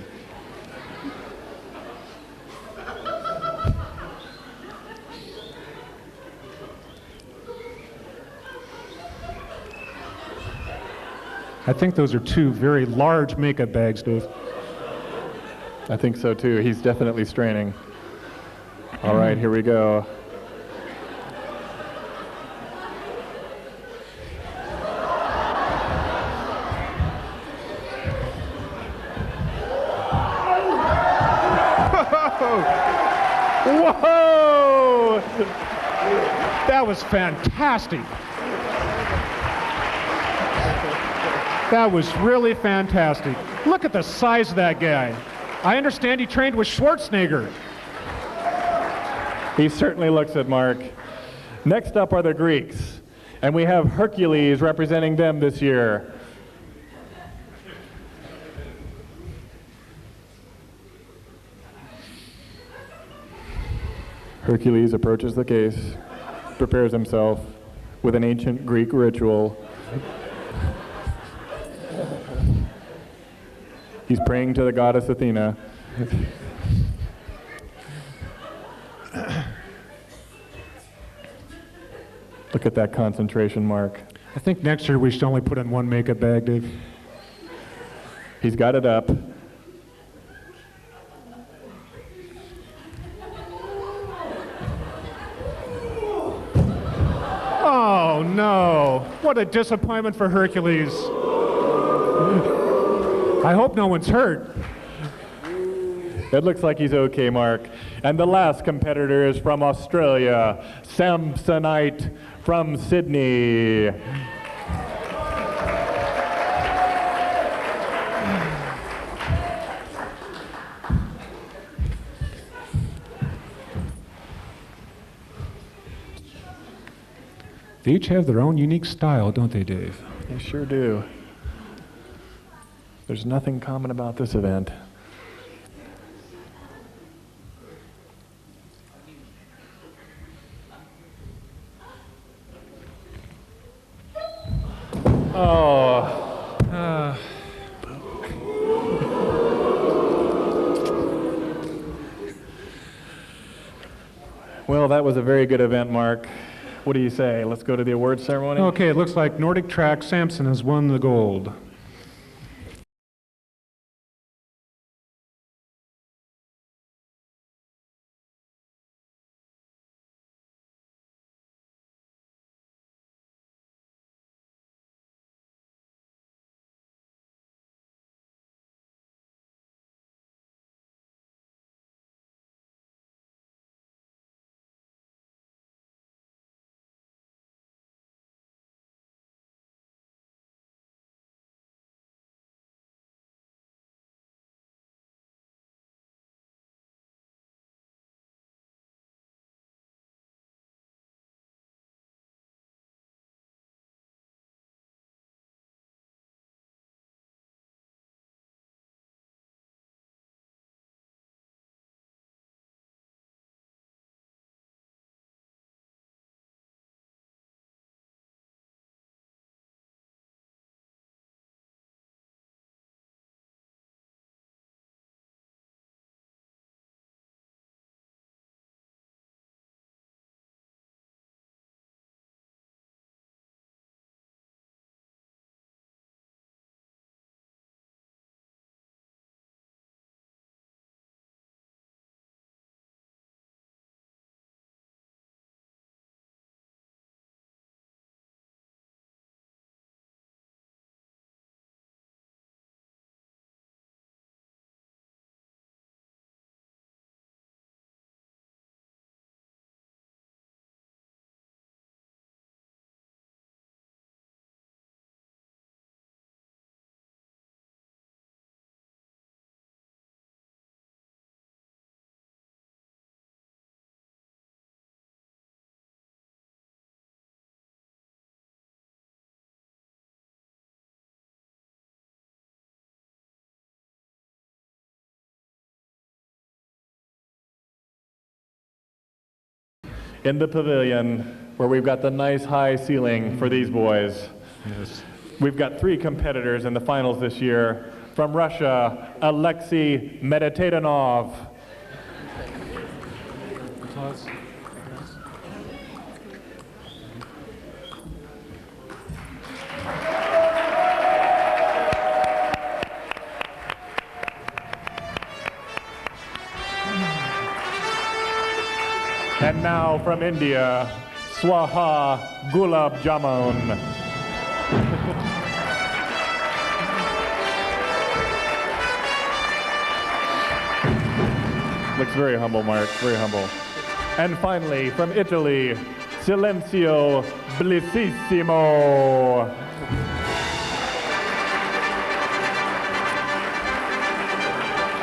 I think those are 2 very large makeup bags, Dave. I think so too. He's definitely straining. All right, here we go. Whoa! That was fantastic. That was really fantastic. Look at the size of that guy. I understand he trained with Schwarzenegger. He certainly looks it, Mark. Next up are the Greeks, and we have Hercules representing them this year. Hercules approaches the case, prepares himself with an ancient Greek ritual. He's praying to the goddess Athena. Look at that concentration, Mark. I think next year we should only put in 1 makeup bag, Dave. He's got it up. Oh no, what a disappointment for Hercules. I hope no one's hurt. It looks like he's okay, Mark. And the last competitor is from Australia, Samsonite from Sydney. They each have their own unique style, don't they, Dave? They sure do. There's nothing common about this event. Well, that was a very good event, Mark. What do you say? Let's go to the awards ceremony? Okay, it looks like Nordic track Samson has won the gold. in the pavilion where we've got the nice high ceiling for these boys. Yes. We've got 3 competitors in the finals this year. From Russia, Alexei Meditatinov. And now from India, Swaha Gulab Jamun. Looks very humble, Mark, very humble. And finally, from Italy, Silenzio Bellissimo.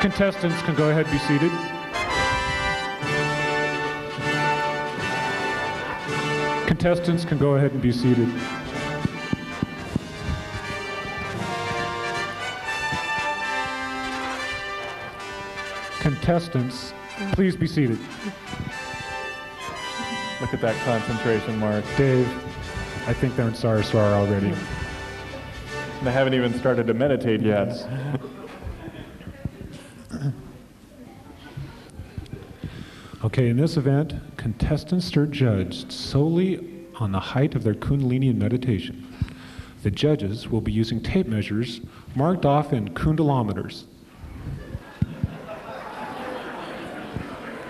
Contestants can go ahead and be seated. Contestants can go ahead and be seated. Contestants, please be seated. Look at that concentration, Mark. Dave, I think they're in Saraswara already. They haven't even started to meditate yet. Okay, in this event, contestants are judged solely on the height of their Kundalini in meditation. The judges will be using tape measures marked off in kundalometers.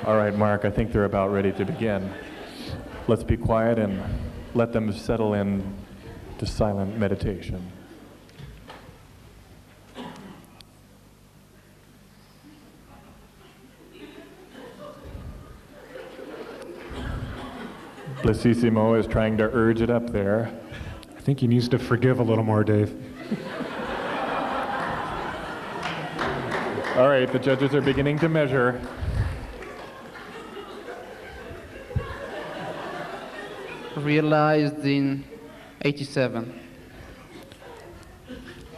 All right, Mark, I think they're about ready to begin. Let's be quiet and let them settle in to silent meditation. Bellissimo is trying to urge it up there. I think he needs to forgive a little more, Dave. All right, the judges are beginning to measure. Realized in 87.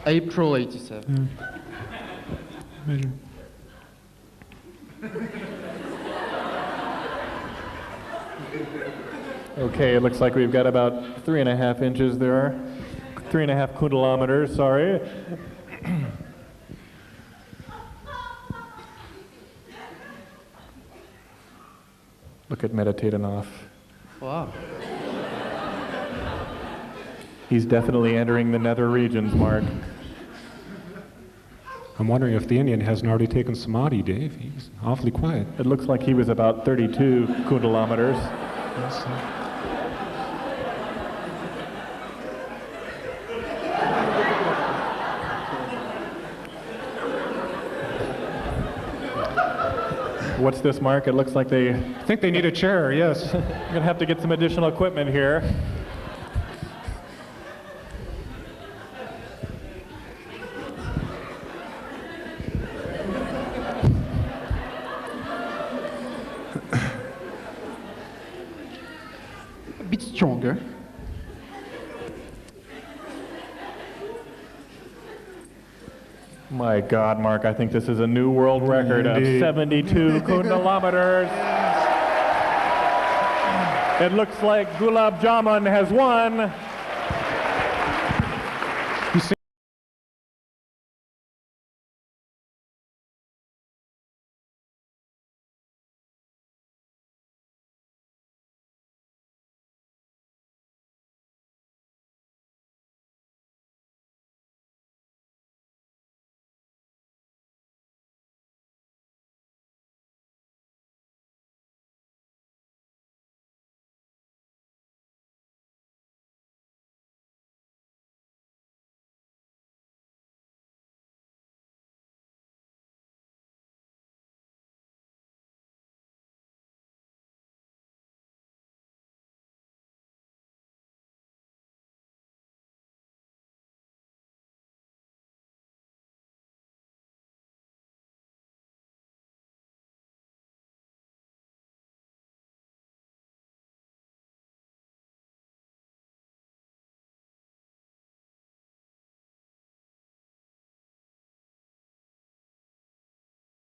April 87. Measure. Okay, it looks like we've got about 3.5 inches there. 3.5 kundalometers, sorry. Look at Meditatinov. Wow. He's definitely entering the nether regions, Mark. I'm wondering if the Indian hasn't already taken samadhi, Dave. He's awfully quiet. It looks like he was about 32 kundalometers. Yes, What's this, Mark? It looks like they... I think they need a chair, yes. You're going to have to get some additional equipment here. A bit stronger. My God, Mark, I think this is a new world record of 72 kundalometers. It looks like Gulab Jamun has won.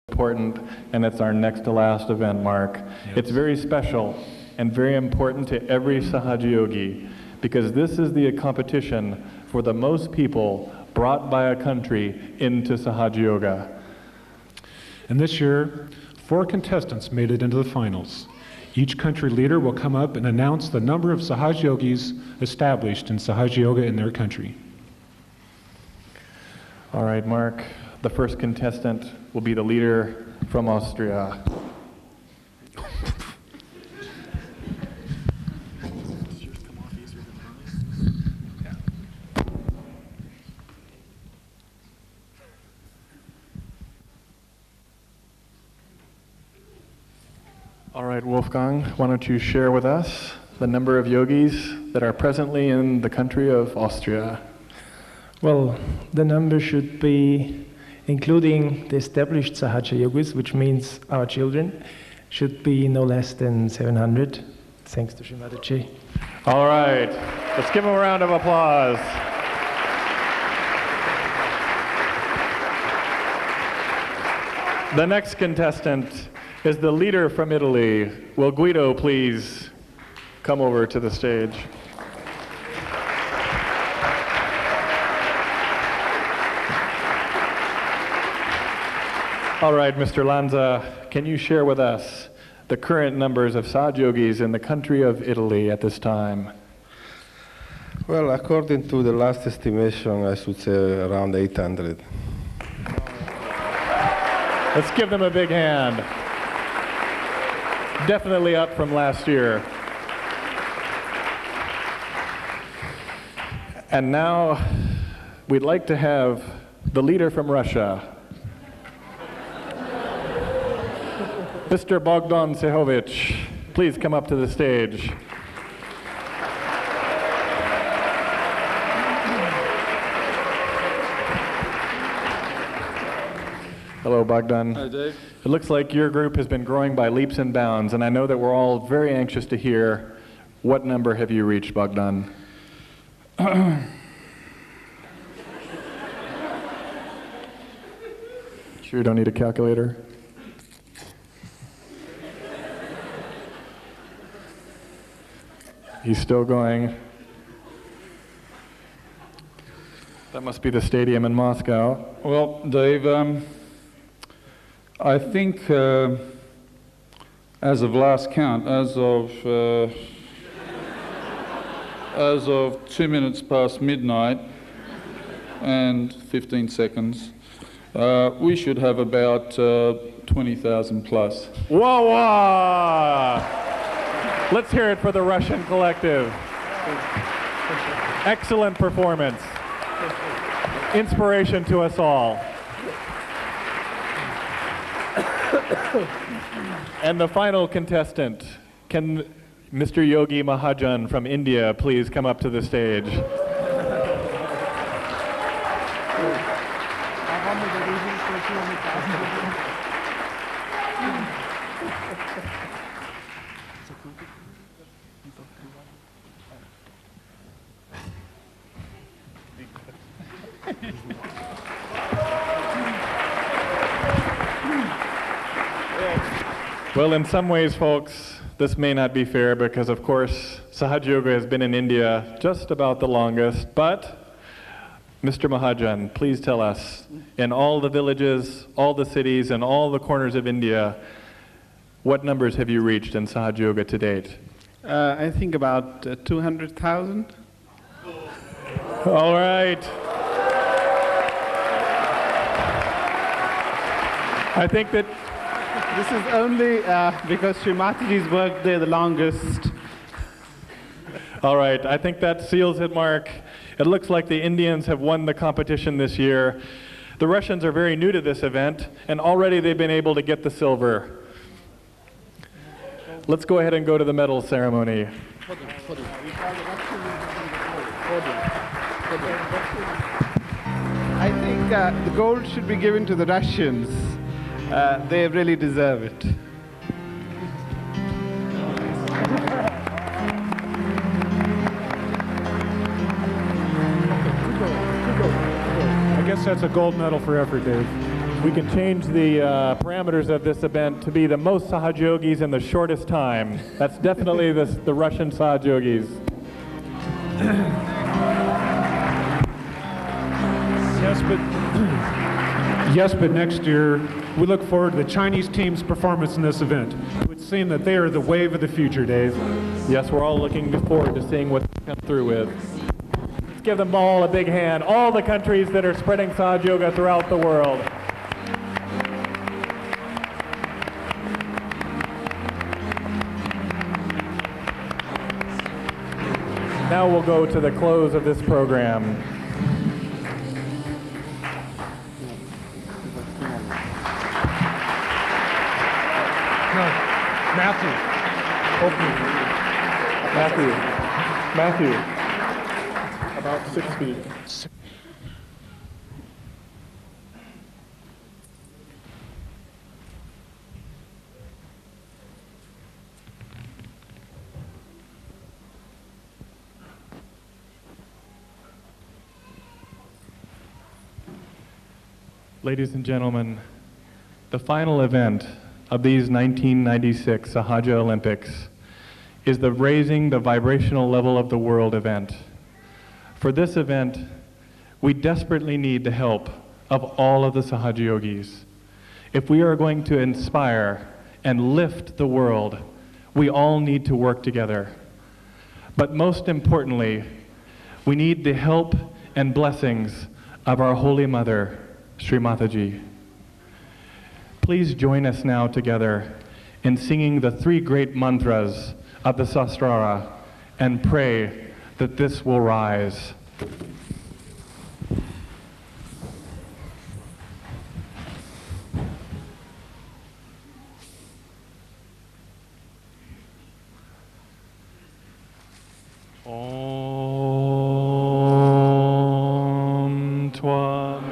Important, and it's our next to last event, Mark. Yes. It's very special and very important to every SahajaYogi, because this is the competition for the most people brought by a country into SahajaYoga. And this year, 4 contestants made it into the finals. Each country leader will come up and announce the number of SahajaYogis established in SahajaYoga in their country. All right, Mark, the first contestant will be the leader from Austria. All right, Wolfgang, why don't you share with us the number of yogis that are presently in the country of Austria? Well, the number should be, including the established SahajaYogis, which means our children, should be no less than 700, thanks to Shri Mataji. All right, let's give them a round of applause. The next contestant is the leader from Italy. Will Guido please come over to the stage? All right, Mr. Lanza, can you share with us the current numbers of SahajaYogis in the country of Italy at this time? Well, according to the last estimation, I should say around 800. Let's give them a big hand. Definitely up from last year. And now we'd like to have the leader from Russia, Mr. Bogdan Sehovich. Please come up to the stage. Hello, Bogdan. Hi, Dave. It looks like your group has been growing by leaps and bounds, and I know that we're all very anxious to hear what number have you reached, Bogdan? Sure you don't need a calculator? He's still going. That must be the stadium in Moscow. Well, Dave, I think as of last count, as of 2 minutes past midnight and 15 seconds, we should have about 20,000 plus. Whoa, whoa! Let's hear it for the Russian collective. Excellent performance. Inspiration to us all. And the final contestant, can Mr. Yogi Mahajan from India please come up to the stage? Well, in some ways, folks, this may not be fair because, of course, SahajaYoga has been in India just about the longest. But, Mr. Mahajan, please tell us, in all the villages, all the cities, and all the corners of India, what numbers have you reached in SahajaYoga to date? I think about 200,000. All right. I think that this is only because Shri Mataji's worked there the longest. All right, I think that seals it, Mark. It looks like the Indians have won the competition this year. The Russians are very new to this event, and already they've been able to get the silver. Let's go ahead and go to the medal ceremony. I think the gold should be given to the Russians. They really deserve it. I guess that's a gold medal for effort, Dave. We can change the parameters of this event to be the most SahajaYogis in the shortest time. That's definitely the Russian SahajaYogis. Yes, but next year, we look forward to the Chinese team's performance in this event. It would seem that they are the wave of the future, Dave. Yes, we're all looking forward to seeing what they come through with. Let's give them all a big hand. All the countries that are spreading SahajaYoga throughout the world. Now we'll go to the close of this program. Matthew, about 6 feet. Ladies and gentlemen, the final event of these 1996 Sahaja Olympics is the Raising the Vibrational Level of the World event. For this event, we desperately need the help of all of the SahajaYogis. If we are going to inspire and lift the world, we all need to work together. But most importantly, we need the help and blessings of our Holy Mother, Sri Mataji. Please join us now together in singing the 3 great mantras of the Sastrara and pray that this will rise. Om Twame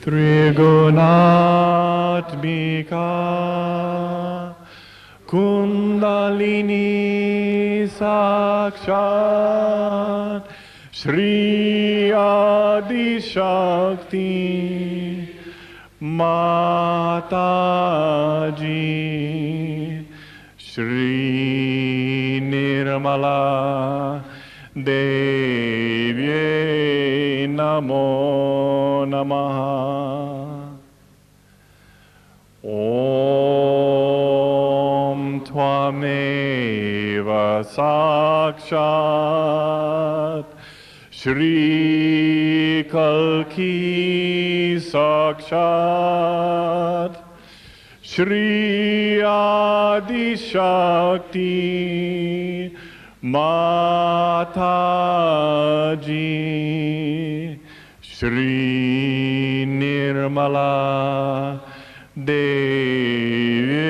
Trigunatmika Kundalini Sakshat Shri Adi Shakti Mataji Shri Nirmala Devye Namo Namaha. Om Twameva Sakshat Shri Kalki Sakshat Shri Adi Shakti Mataji Shri Nirmala Devi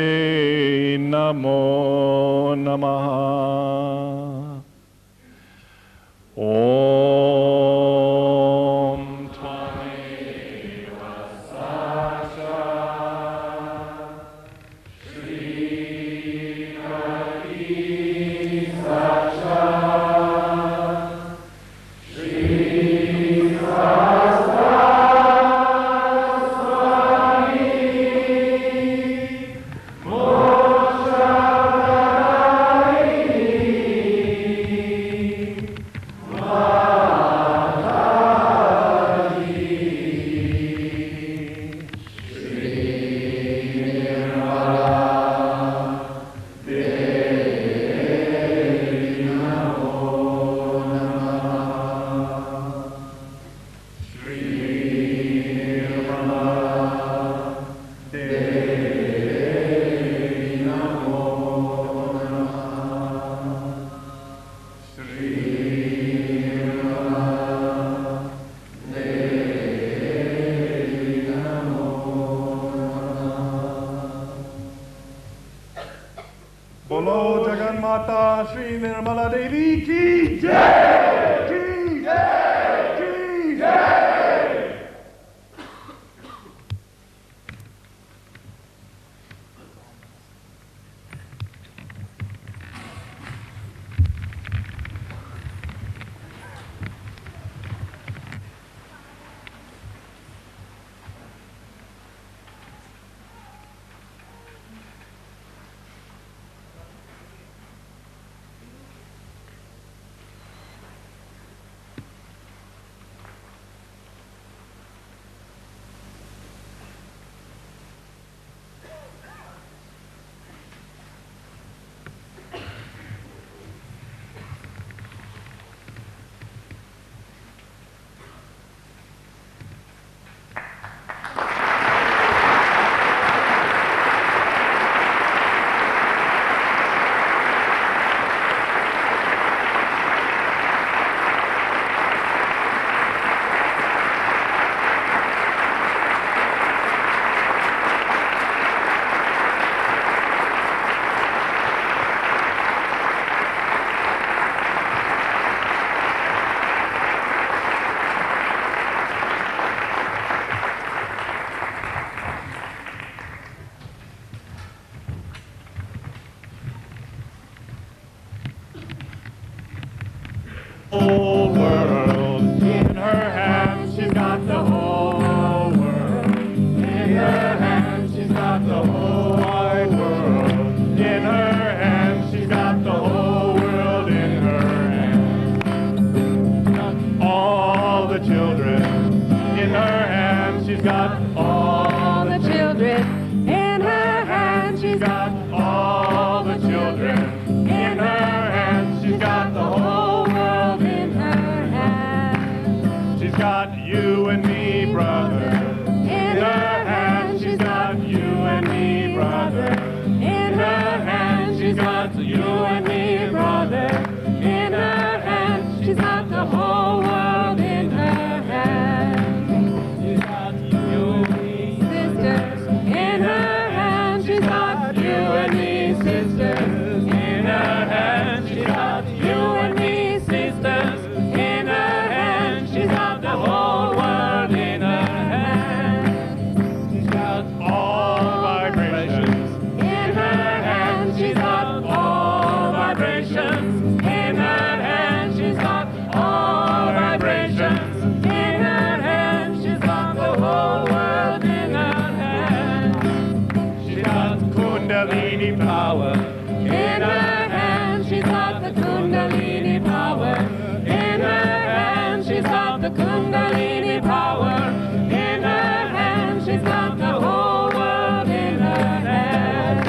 Namo Namaha. Om Twameva Sakshat Shri Kalki Sakshat Shri Sahasrani Bolo Jagannata Shri Nirmala Devi ki jai! Ki jai! Ki jai! Whole world in her hands, she's got the whole world. In her hands, she's got the whole wide world. In her hands, she's got the whole world in her hands. All the children in her hands, she's got all the children. In her hands, she's got all the children. In her hands, she's got the whole world in her hands. She's got you and me, brother. In her hands, she's got you and me, brother. In her hands, she's got you and me, brother. In her hands, she's got the whole world in her hands. She's got you and me, sisters. In her hands, she's got you and me, sisters. In her hands, she's got you and me, sisters. In her hands, she's got the whole world in her hands. She's got all vibrations. In her hands, she's got all vibrations. In her hands, she's got all vibrations. In her hands, she's got the whole world in her hands. She's got Kundalini power. In her hands, she's got the Kundalini power. In her hands, she's got the Kundalini power. In her hands, she's got the whole world in her hands.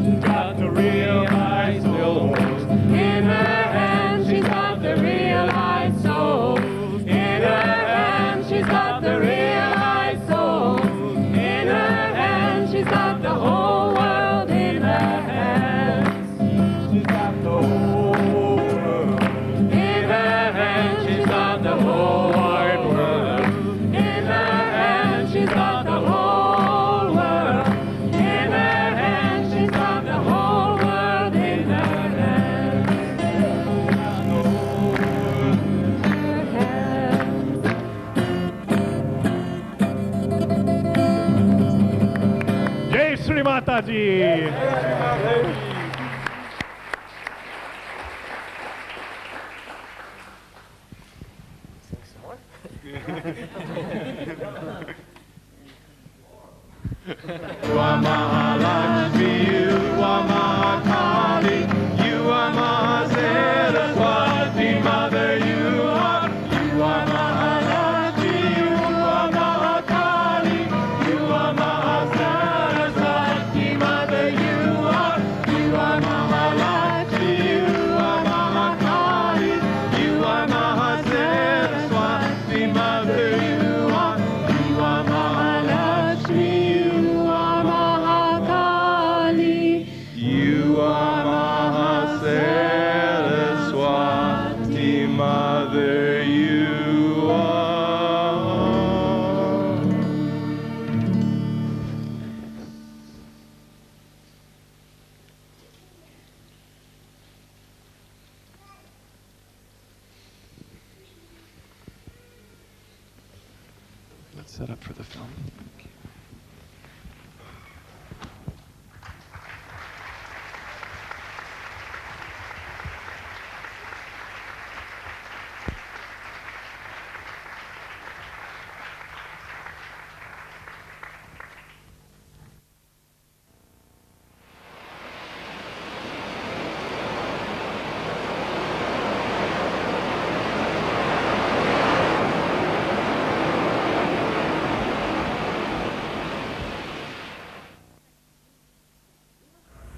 She's got the realized souls. In her hands, she's got the realized souls. In her hands, she's got the realized souls. In her hands, she's got the whole world in her hands. She's got the whole world. In her hands, she's got the whole wide world. In her hands, she's got the whole world. In her hands, she's got the whole world in her hands. Jai Shri Mataji! You are Mahalakshmi, you are Mahakali, you are Mahasaraswati, Mother, you are Mahalakshmi, you are Mahakali, you are Mahasaraswati, Mother, you are Mahalakshmi, you are Mahakali, you are Mahasaraswati, Mother, you are Mahalakshmi, you are Mahakali. set up for the film.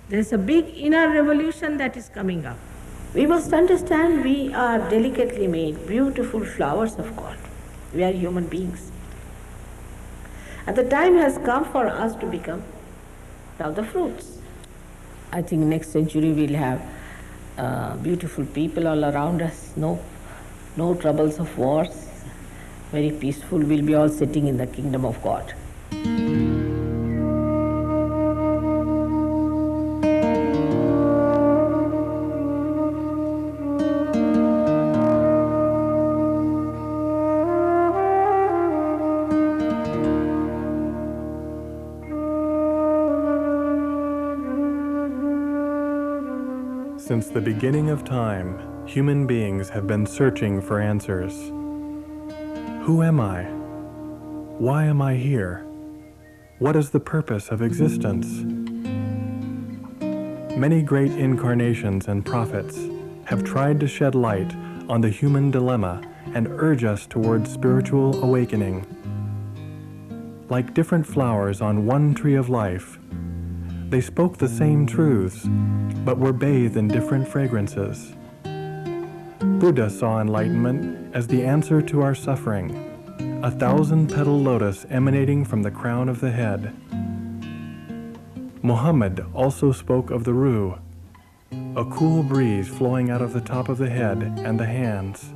There is a big inner revolution that is coming up. We must understand we are delicately made, beautiful flowers of God. We are human beings. And the time has come for us to become now the fruits. I think next century we'll have beautiful people all around us, no troubles of wars, very peaceful. We'll be all sitting in the kingdom of God. Since the beginning of time, human beings have been searching for answers. Who am I? Why am I here? What is the purpose of existence? Many great incarnations and prophets have tried to shed light on the human dilemma and urge us towards spiritual awakening. Like different flowers on one tree of life, they spoke the same truths, but were bathed in different fragrances. Buddha saw enlightenment as the answer to our suffering, a 1,000-petal lotus emanating from the crown of the head. Muhammad also spoke of the Ruh, a cool breeze flowing out of the top of the head and the hands.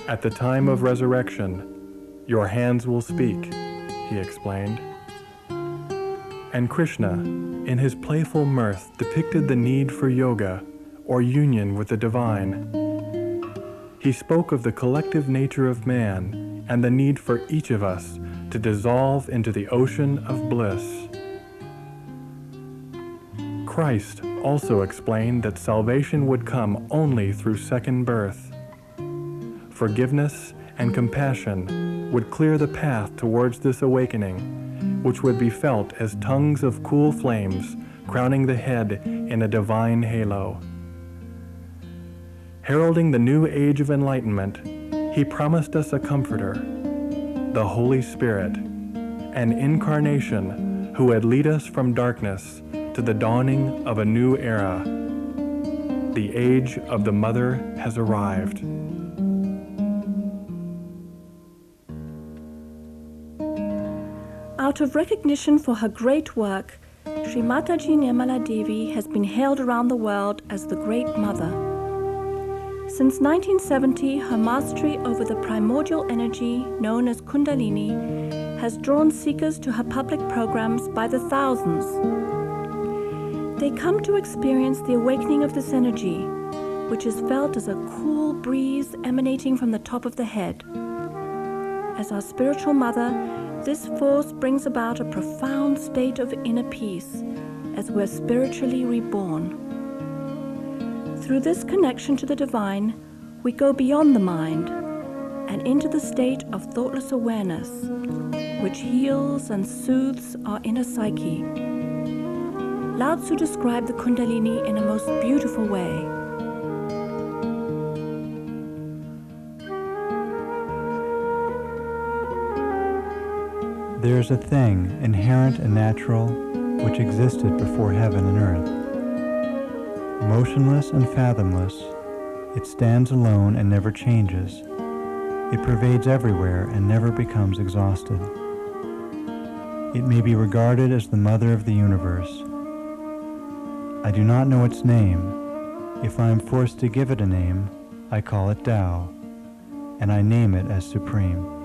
At the time of resurrection, your hands will speak, he explained. And Krishna, in his playful mirth, depicted the need for yoga, or union with the divine. He spoke of the collective nature of man and the need for each of us to dissolve into the ocean of bliss. Christ also explained that salvation would come only through second birth. Forgiveness and compassion would clear the path towards this awakening, which would be felt as tongues of cool flames crowning the head in a divine halo. Heralding the new age of enlightenment, he promised us a comforter, the Holy Spirit, an incarnation who would lead us from darkness to the dawning of a new era. The age of the Mother has arrived. Out of recognition for her great work, Sri Mataji Nirmala Devi has been hailed around the world as the Great Mother. Since 1970, her mastery over the primordial energy known as Kundalini has drawn seekers to her public programs by the thousands. They come to experience the awakening of this energy, which is felt as a cool breeze emanating from the top of the head. As our spiritual mother, this force brings about a profound state of inner peace as we're spiritually reborn. Through this connection to the divine, we go beyond the mind and into the state of thoughtless awareness, which heals and soothes our inner psyche. Lao Tzu described the Kundalini in a most beautiful way. There is a thing, inherent and natural, which existed before heaven and earth. Motionless and fathomless, it stands alone and never changes. It pervades everywhere and never becomes exhausted. It may be regarded as the mother of the universe. I do not know its name. If I am forced to give it a name, I call it Tao, and I name it as supreme.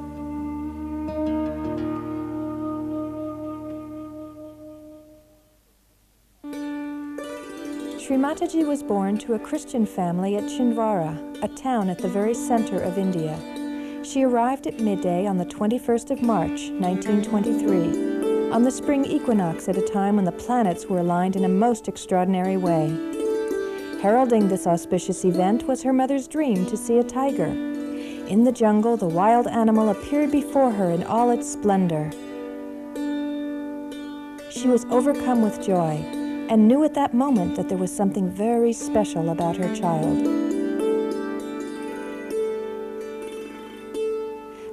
Sri Mataji was born to a Christian family at Chhindwara, a town at the very center of India. She arrived at midday on the 21st of March, 1923, on the spring equinox at a time when the planets were aligned in a most extraordinary way. Heralding this auspicious event was her mother's dream to see a tiger. In the jungle, the wild animal appeared before her in all its splendor. She was overcome with joy and knew at that moment that there was something very special about her child.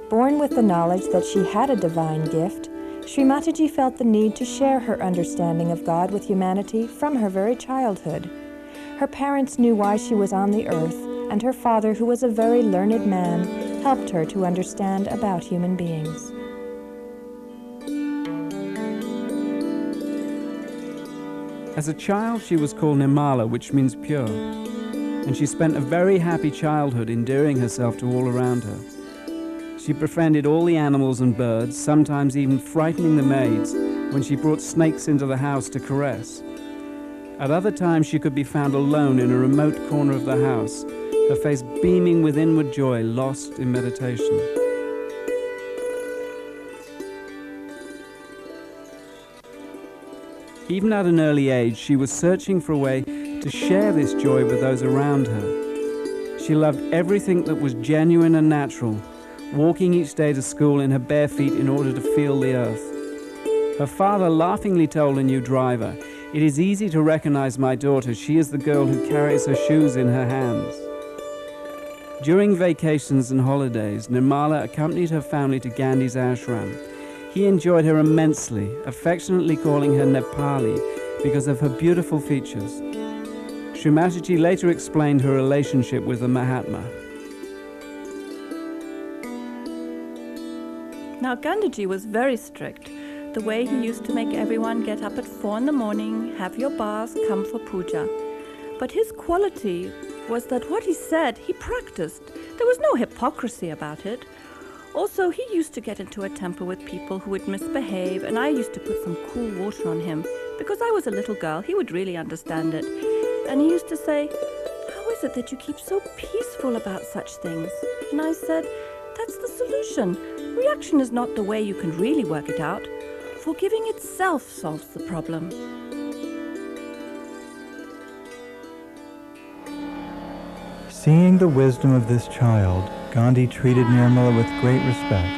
Born with the knowledge that she had a divine gift, Shri Mataji felt the need to share her understanding of God with humanity from her very childhood. Her parents knew why she was on the earth, and her father, who was a very learned man, helped her to understand about human beings. As a child, she was called Nirmala, which means pure, and she spent a very happy childhood endearing herself to all around her. She befriended all the animals and birds, sometimes even frightening the maids when she brought snakes into the house to caress. At other times, she could be found alone in a remote corner of the house, her face beaming with inward joy, lost in meditation. Even at an early age, she was searching for a way to share this joy with those around her. She loved everything that was genuine and natural, walking each day to school in her bare feet in order to feel the earth. Her father laughingly told a new driver, "It is easy to recognize my daughter. She is the girl who carries her shoes in her hands." During vacations and holidays, Nirmala accompanied her family to Gandhi's ashram. He enjoyed her immensely, affectionately calling her Nepali because of her beautiful features. Shri Mataji later explained her relationship with the Mahatma. Now Gandhiji was very strict. The way he used to make everyone get up at 4 in the morning, have your bath, come for puja. But his quality was that what he said, he practiced. There was no hypocrisy about it. Also, he used to get into a temper with people who would misbehave, and I used to put some cool water on him. Because I was a little girl, he would really understand it. And he used to say, "How is it that you keep so peaceful about such things?" And I said, "That's the solution. Reaction is not the way you can really work it out. Forgiving itself solves the problem." Seeing the wisdom of this child, Gandhi treated Nirmala with great respect.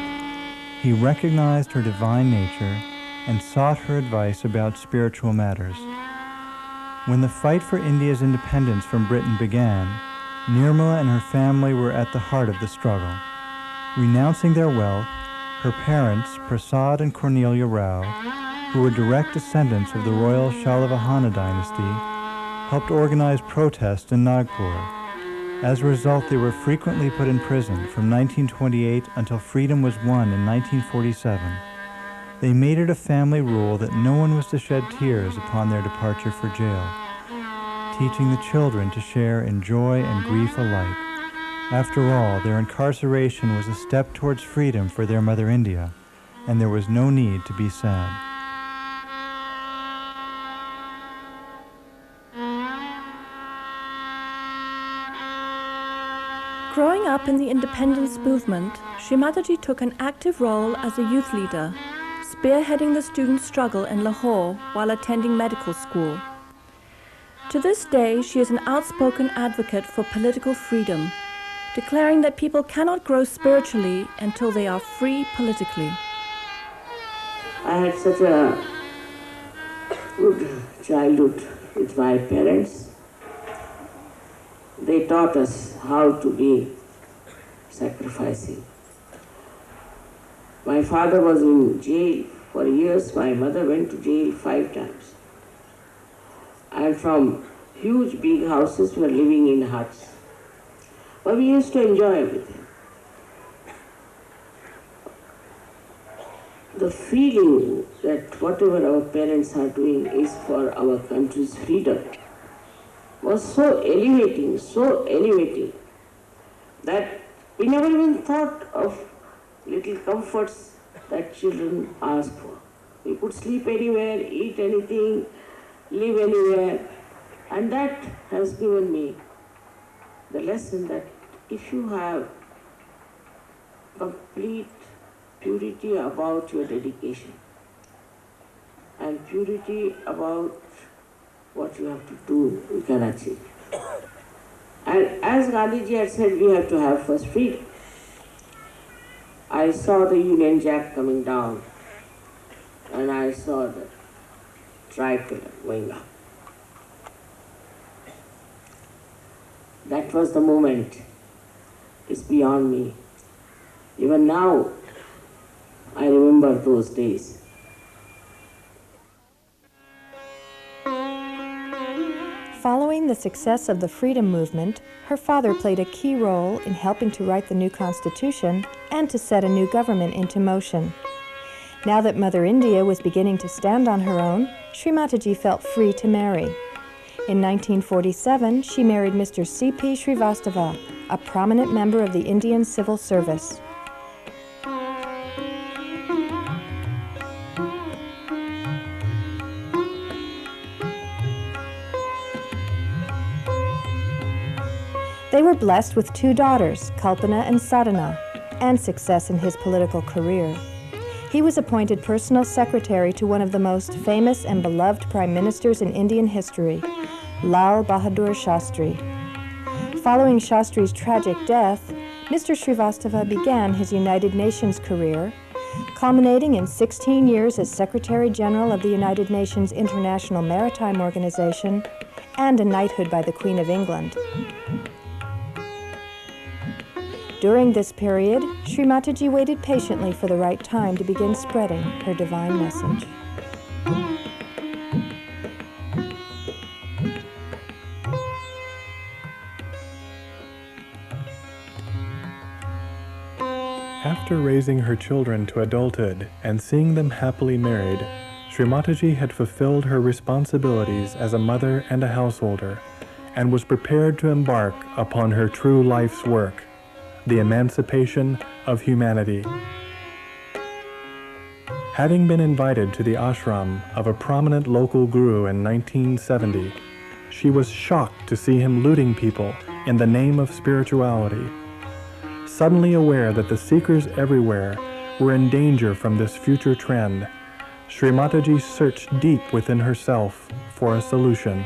He recognized her divine nature and sought her advice about spiritual matters. When the fight for India's independence from Britain began, Nirmala and her family were at the heart of the struggle. Renouncing their wealth, her parents, Prasad and Cornelia Rao, who were direct descendants of the royal Shalavahana dynasty, helped organize protests in Nagpur. As a result, they were frequently put in prison from 1928 until freedom was won in 1947. They made it a family rule that no one was to shed tears upon their departure for jail, teaching the children to share in joy and grief alike. After all, their incarceration was a step towards freedom for their mother India, and there was no need to be sad. Growing up in the independence movement, Shri Mataji took an active role as a youth leader, spearheading the student struggle in Lahore while attending medical school. To this day, she is an outspoken advocate for political freedom, declaring that people cannot grow spiritually until they are free politically. I had such a good childhood with my parents. They taught us how to be sacrificing. My father was in jail for years. My mother went to jail 5 times. And from huge big houses, we were living in huts. But we used to enjoy everything. The feeling that whatever our parents are doing is for our country's freedom was so elevating, that we never even thought of little comforts that children ask for. We could sleep anywhere, eat anything, live anywhere, and that has given me the lesson that if you have complete purity about your dedication and purity about what you have to do, you can achieve. And as Gandhiji had said, we have to have first freedom. I saw the Union Jack coming down and I saw the tricolor going up. That was the moment. It's beyond me. Even now, I remember those days. Following the success of the freedom movement, her father played a key role in helping to write the new constitution and to set a new government into motion. Now that Mother India was beginning to stand on her own, Shri Mataji felt free to marry. In 1947, she married Mr. C.P. Srivastava, a prominent member of the Indian Civil Service. They were blessed with 2 daughters, Kalpana and Sadhana, and success in his political career. He was appointed personal secretary to one of the most famous and beloved prime ministers in Indian history, Lal Bahadur Shastri. Following Shastri's tragic death, Mr. Srivastava began his United Nations career, culminating in 16 years as Secretary General of the United Nations International Maritime Organization and a knighthood by the Queen of England. During this period, Shri Mataji waited patiently for the right time to begin spreading her divine message. After raising her children to adulthood and seeing them happily married, Shri Mataji had fulfilled her responsibilities as a mother and a householder, and was prepared to embark upon her true life's work, the emancipation of humanity. Having been invited to the ashram of a prominent local guru in 1970, she was shocked to see him looting people in the name of spirituality. Suddenly aware that the seekers everywhere were in danger from this future trend, Shri Mataji searched deep within herself for a solution.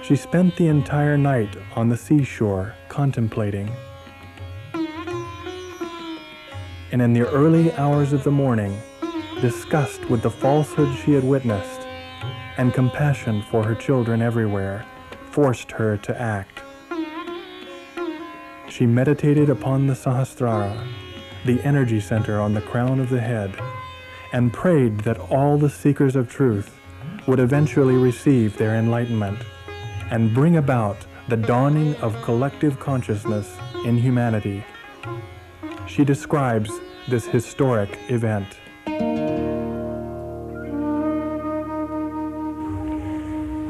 She spent the entire night on the seashore contemplating. And in the early hours of the morning, disgust with the falsehood she had witnessed and compassion for her children everywhere forced her to act. She meditated upon the Sahasrara, the energy center on the crown of the head, and prayed that all the seekers of truth would eventually receive their enlightenment and bring about the dawning of collective consciousness in humanity. She describes this historic event.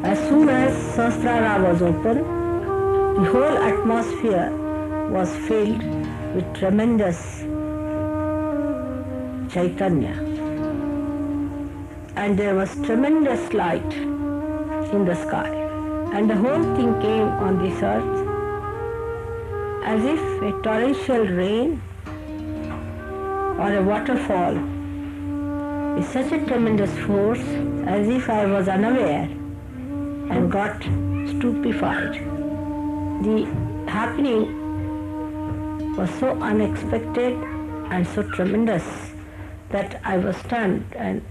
As soon as Sahasrara was open, the whole atmosphere was filled with tremendous Chaitanya. And there was tremendous light in the sky. And the whole thing came on this earth as if a torrential rain or a waterfall with such a tremendous force as if I was unaware and got stupefied. The happening was so unexpected and so tremendous that I was stunned and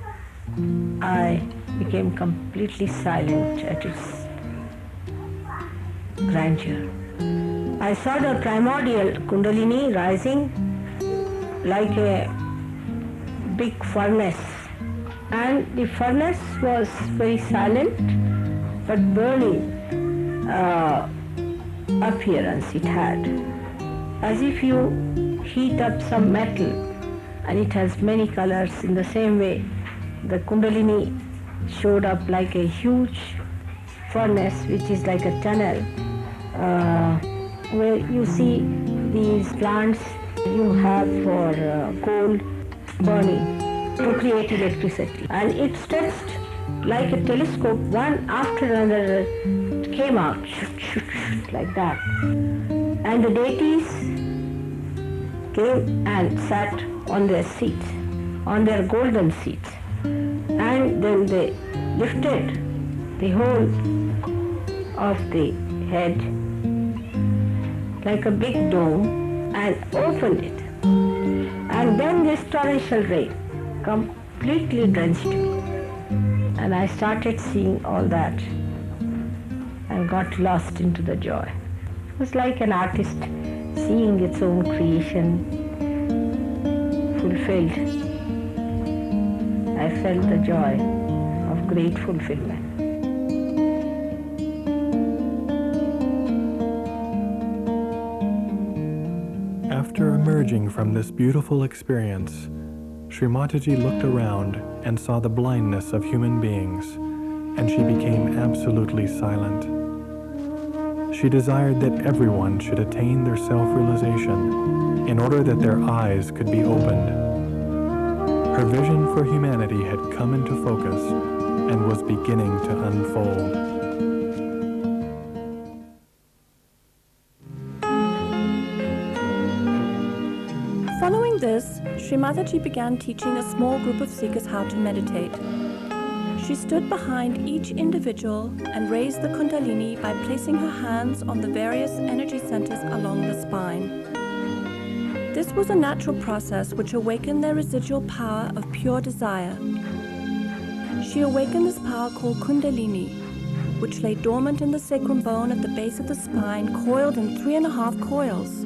I became completely silent at its grandeur. I saw the primordial Kundalini rising like a big furnace, and the furnace was very silent but burning appearance it had, as if you heat up some metal and it has many colors. In the same way, the Kundalini showed up like a huge furnace, which is like a tunnel, where you see these plants you have for coal burning to create electricity. And it stretched like a telescope, one after another came out like that. And the deities came and sat on their seats, on their golden seats. And then they lifted the whole of the head like a big dome and opened it. And then this torrential rain completely drenched me. And I started seeing all that and got lost into the joy. It was like an artist seeing its own creation fulfilled. I felt the joy of great fulfillment. After emerging from this beautiful experience, Shri Mataji looked around and saw the blindness of human beings, and she became absolutely silent. She desired that everyone should attain their self-realization in order that their eyes could be opened. Her vision for humanity had come into focus and was beginning to unfold. Following this, Shri Mataji began teaching a small group of seekers how to meditate. She stood behind each individual and raised the Kundalini by placing her hands on the various energy centers along the spine. This was a natural process which awakened their residual power of pure desire. She awakened this power called Kundalini, which lay dormant in the sacrum bone at the base of the spine, coiled in 3.5 coils.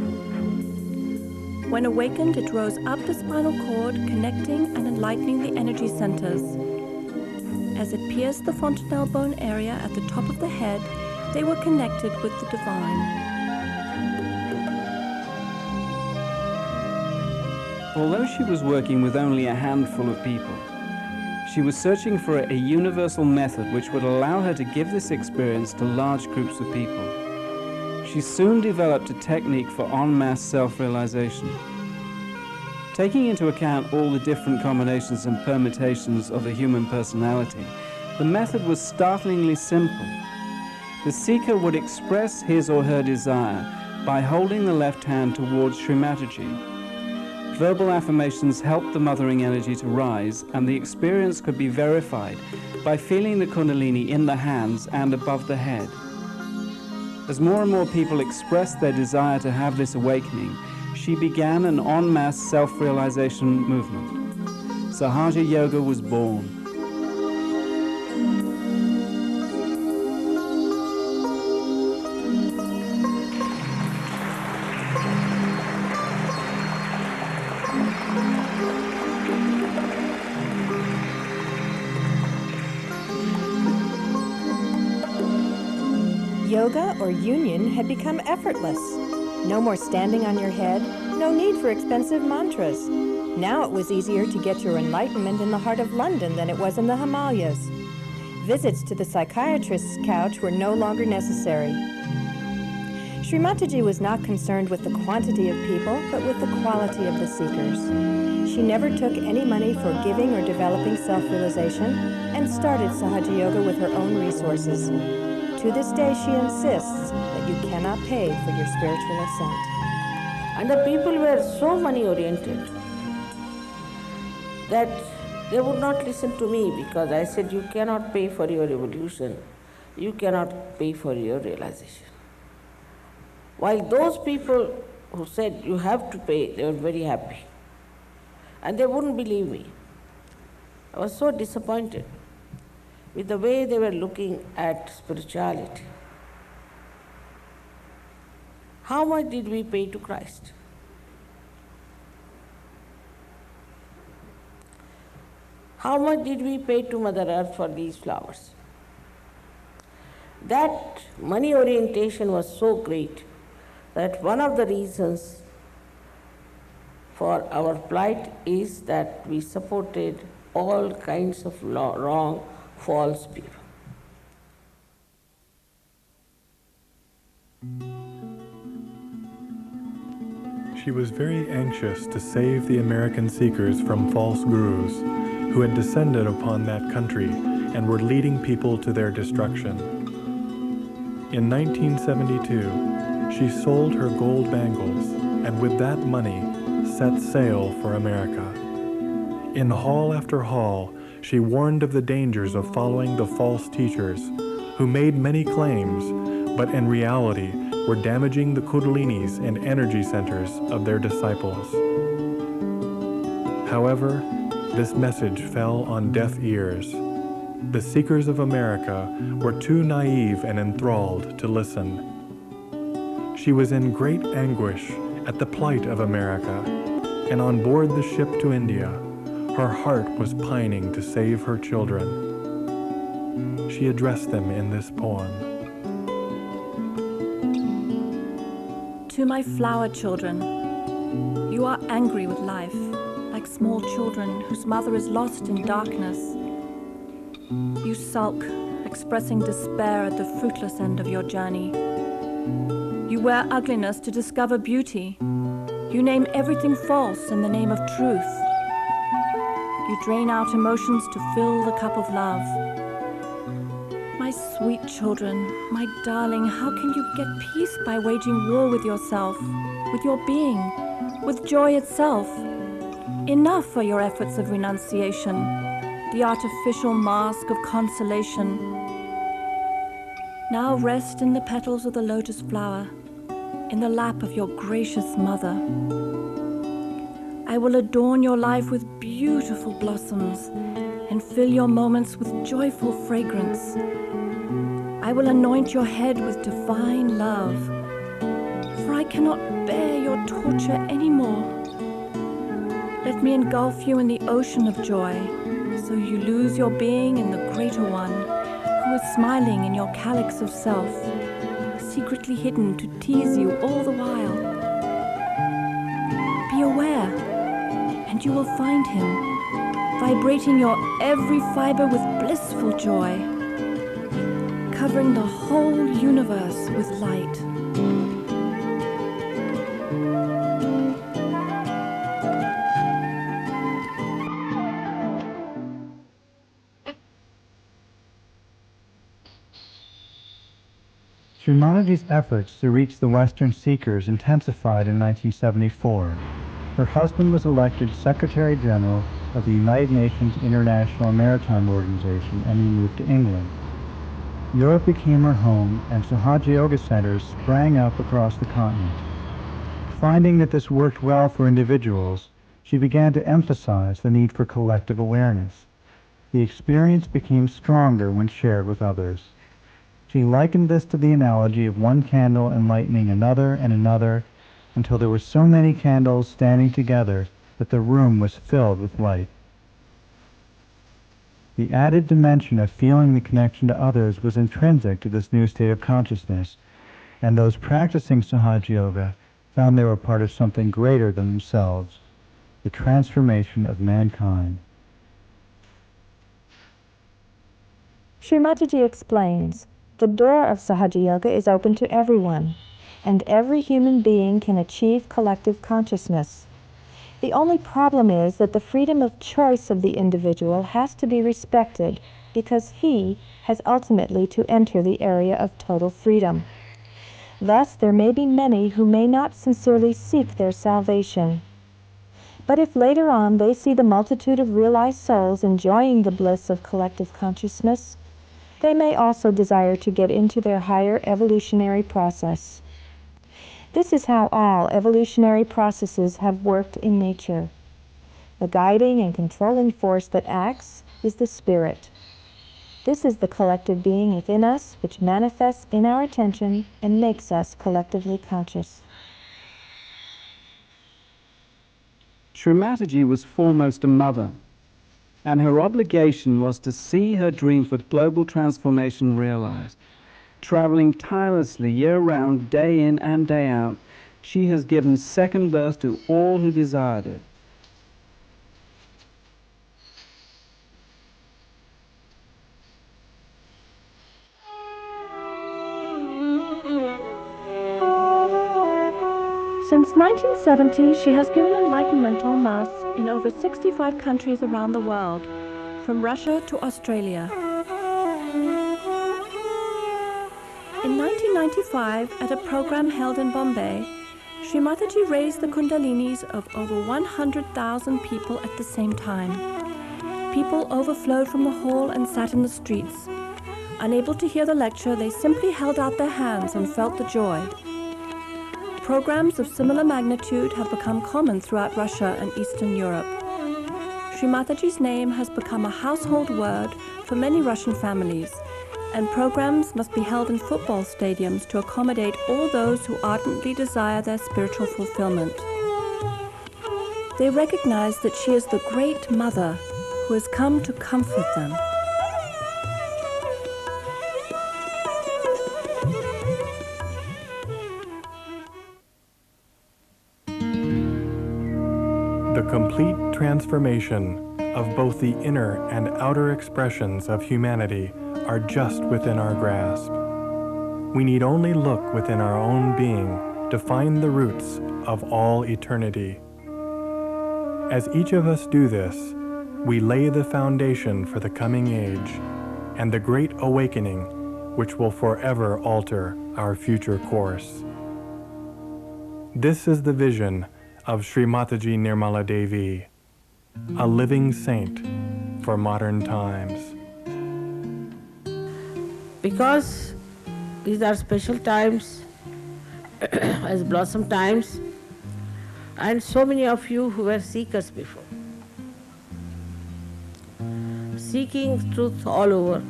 When awakened, it rose up the spinal cord, connecting and enlightening the energy centers. As it pierced the fontanelle bone area at the top of the head, they were connected with the divine. Although she was working with only a handful of people, she was searching for a universal method which would allow her to give this experience to large groups of people. She soon developed a technique for en masse self-realization. Taking into account all the different combinations and permutations of the human personality, the method was startlingly simple. The seeker would express his or her desire by holding the left hand towards Shri Mataji. Verbal affirmations helped the mothering energy to rise, and the experience could be verified by feeling the Kundalini in the hands and above the head. As more and more people expressed their desire to have this awakening, she began an en masse self-realization movement. SahajaYoga was born. Yoga or union had become effortless. No more standing on your head, no need for expensive mantras. Now it was easier to get your enlightenment in the heart of London than it was in the Himalayas. Visits to the psychiatrist's couch were no longer necessary. Shri Mataji was not concerned with the quantity of people, but with the quality of the seekers. She never took any money for giving or developing self-realization, and started SahajaYoga with her own resources. To this day, she insists that you cannot pay for your spiritual ascent. And the people were so money-oriented that they would not listen to me, because I said, you cannot pay for your evolution, you cannot pay for your realization. While those people who said you have to pay, they were very happy. And they wouldn't believe me. I was so disappointed with the way they were looking at spirituality. How much did we pay to Christ? How much did we pay to Mother Earth for these flowers? That money orientation was so great that one of the reasons for our plight is that we supported all kinds of wrong, false people. She was very anxious to save the American seekers from false gurus who had descended upon that country and were leading people to their destruction. In 1972, she sold her gold bangles, and with that money set sail for America. In hall after hall, she warned of the dangers of following the false teachers, who made many claims, but in reality were damaging the kundalinis and energy centers of their disciples. However, this message fell on deaf ears. The seekers of America were too naive and enthralled to listen. She was in great anguish at the plight of America, and on board the ship to India, her heart was pining to save her children. She addressed them in this poem. To my flower children, you are angry with life, like small children whose mother is lost in darkness. You sulk, expressing despair at the fruitless end of your journey. You wear ugliness to discover beauty. You name everything false in the name of truth. You drain out emotions to fill the cup of love. My sweet children, my darling, how can you get peace by waging war with yourself, with your being, with joy itself? Enough are your efforts of renunciation, the artificial mask of consolation. Now rest in the petals of the lotus flower, in the lap of your gracious mother. I will adorn your life with beautiful blossoms and fill your moments with joyful fragrance. I will anoint your head with divine love, for I cannot bear your torture anymore. Let me engulf you in the ocean of joy, so you lose your being in the greater one, who is smiling in your calyx of self, secretly hidden to tease you all the while. Be aware, and you will find him, vibrating your every fiber with blissful joy, covering the whole universe with light. Sri Mataji's efforts to reach the Western seekers intensified in 1974. Her husband was elected Secretary General of the United Nations International Maritime Organization, and he moved to England. Europe became her home, and SahajaYoga centers sprang up across the continent. Finding that this worked well for individuals, she began to emphasize the need for collective awareness. The experience became stronger when shared with others. She likened this to the analogy of one candle enlightening another and another, until there were so many candles standing together that the room was filled with light. The added dimension of feeling the connection to others was intrinsic to this new state of consciousness, and those practicing SahajaYoga found they were part of something greater than themselves, the transformation of mankind. Shri Mataji explains, the door of SahajaYoga is open to everyone, and every human being can achieve collective consciousness. The only problem is that the freedom of choice of the individual has to be respected, because he has ultimately to enter the area of total freedom. Thus, there may be many who may not sincerely seek their salvation. But if later on they see the multitude of realized souls enjoying the bliss of collective consciousness, they may also desire to get into their higher evolutionary process. This is how all evolutionary processes have worked in nature. The guiding and controlling force that acts is the spirit. This is the collective being within us which manifests in our attention and makes us collectively conscious. Shri Mataji was foremost a mother, and her obligation was to see her dream for global transformation realized. Traveling tirelessly year-round, day in and day out, she has given second birth to all who desired it. Since 1970, she has given enlightenment en masse in over 65 countries around the world, from Russia to Australia. In 1995, at a program held in Bombay, Shri Mataji raised the kundalinis of over 100,000 people at the same time. People overflowed from the hall and sat in the streets. Unable to hear the lecture, they simply held out their hands and felt the joy. Programs of similar magnitude have become common throughout Russia and Eastern Europe. Shri Mataji's name has become a household word for many Russian families, and programs must be held in football stadiums to accommodate all those who ardently desire their spiritual fulfillment. They recognize that she is the great mother who has come to comfort them. The complete transformation of both the inner and outer expressions of humanity are just within our grasp. We need only look within our own being to find the roots of all eternity. As each of us do this, we lay the foundation for the coming age and the great awakening which will forever alter our future course. This is the vision of Shri Mataji Nirmala Devi, a living saint for modern times. Because these are special times, as blossom times, and so many of you who were seekers before, seeking truth all over,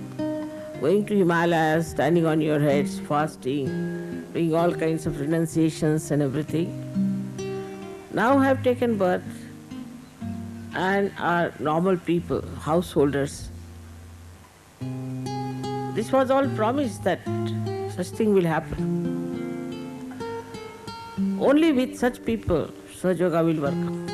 going to Himalayas, standing on your heads, fasting, doing all kinds of renunciations and everything, now have taken birth and are normal people, householders. This was all promised that such thing will happen. Only with such people, SahajaYoga will work out.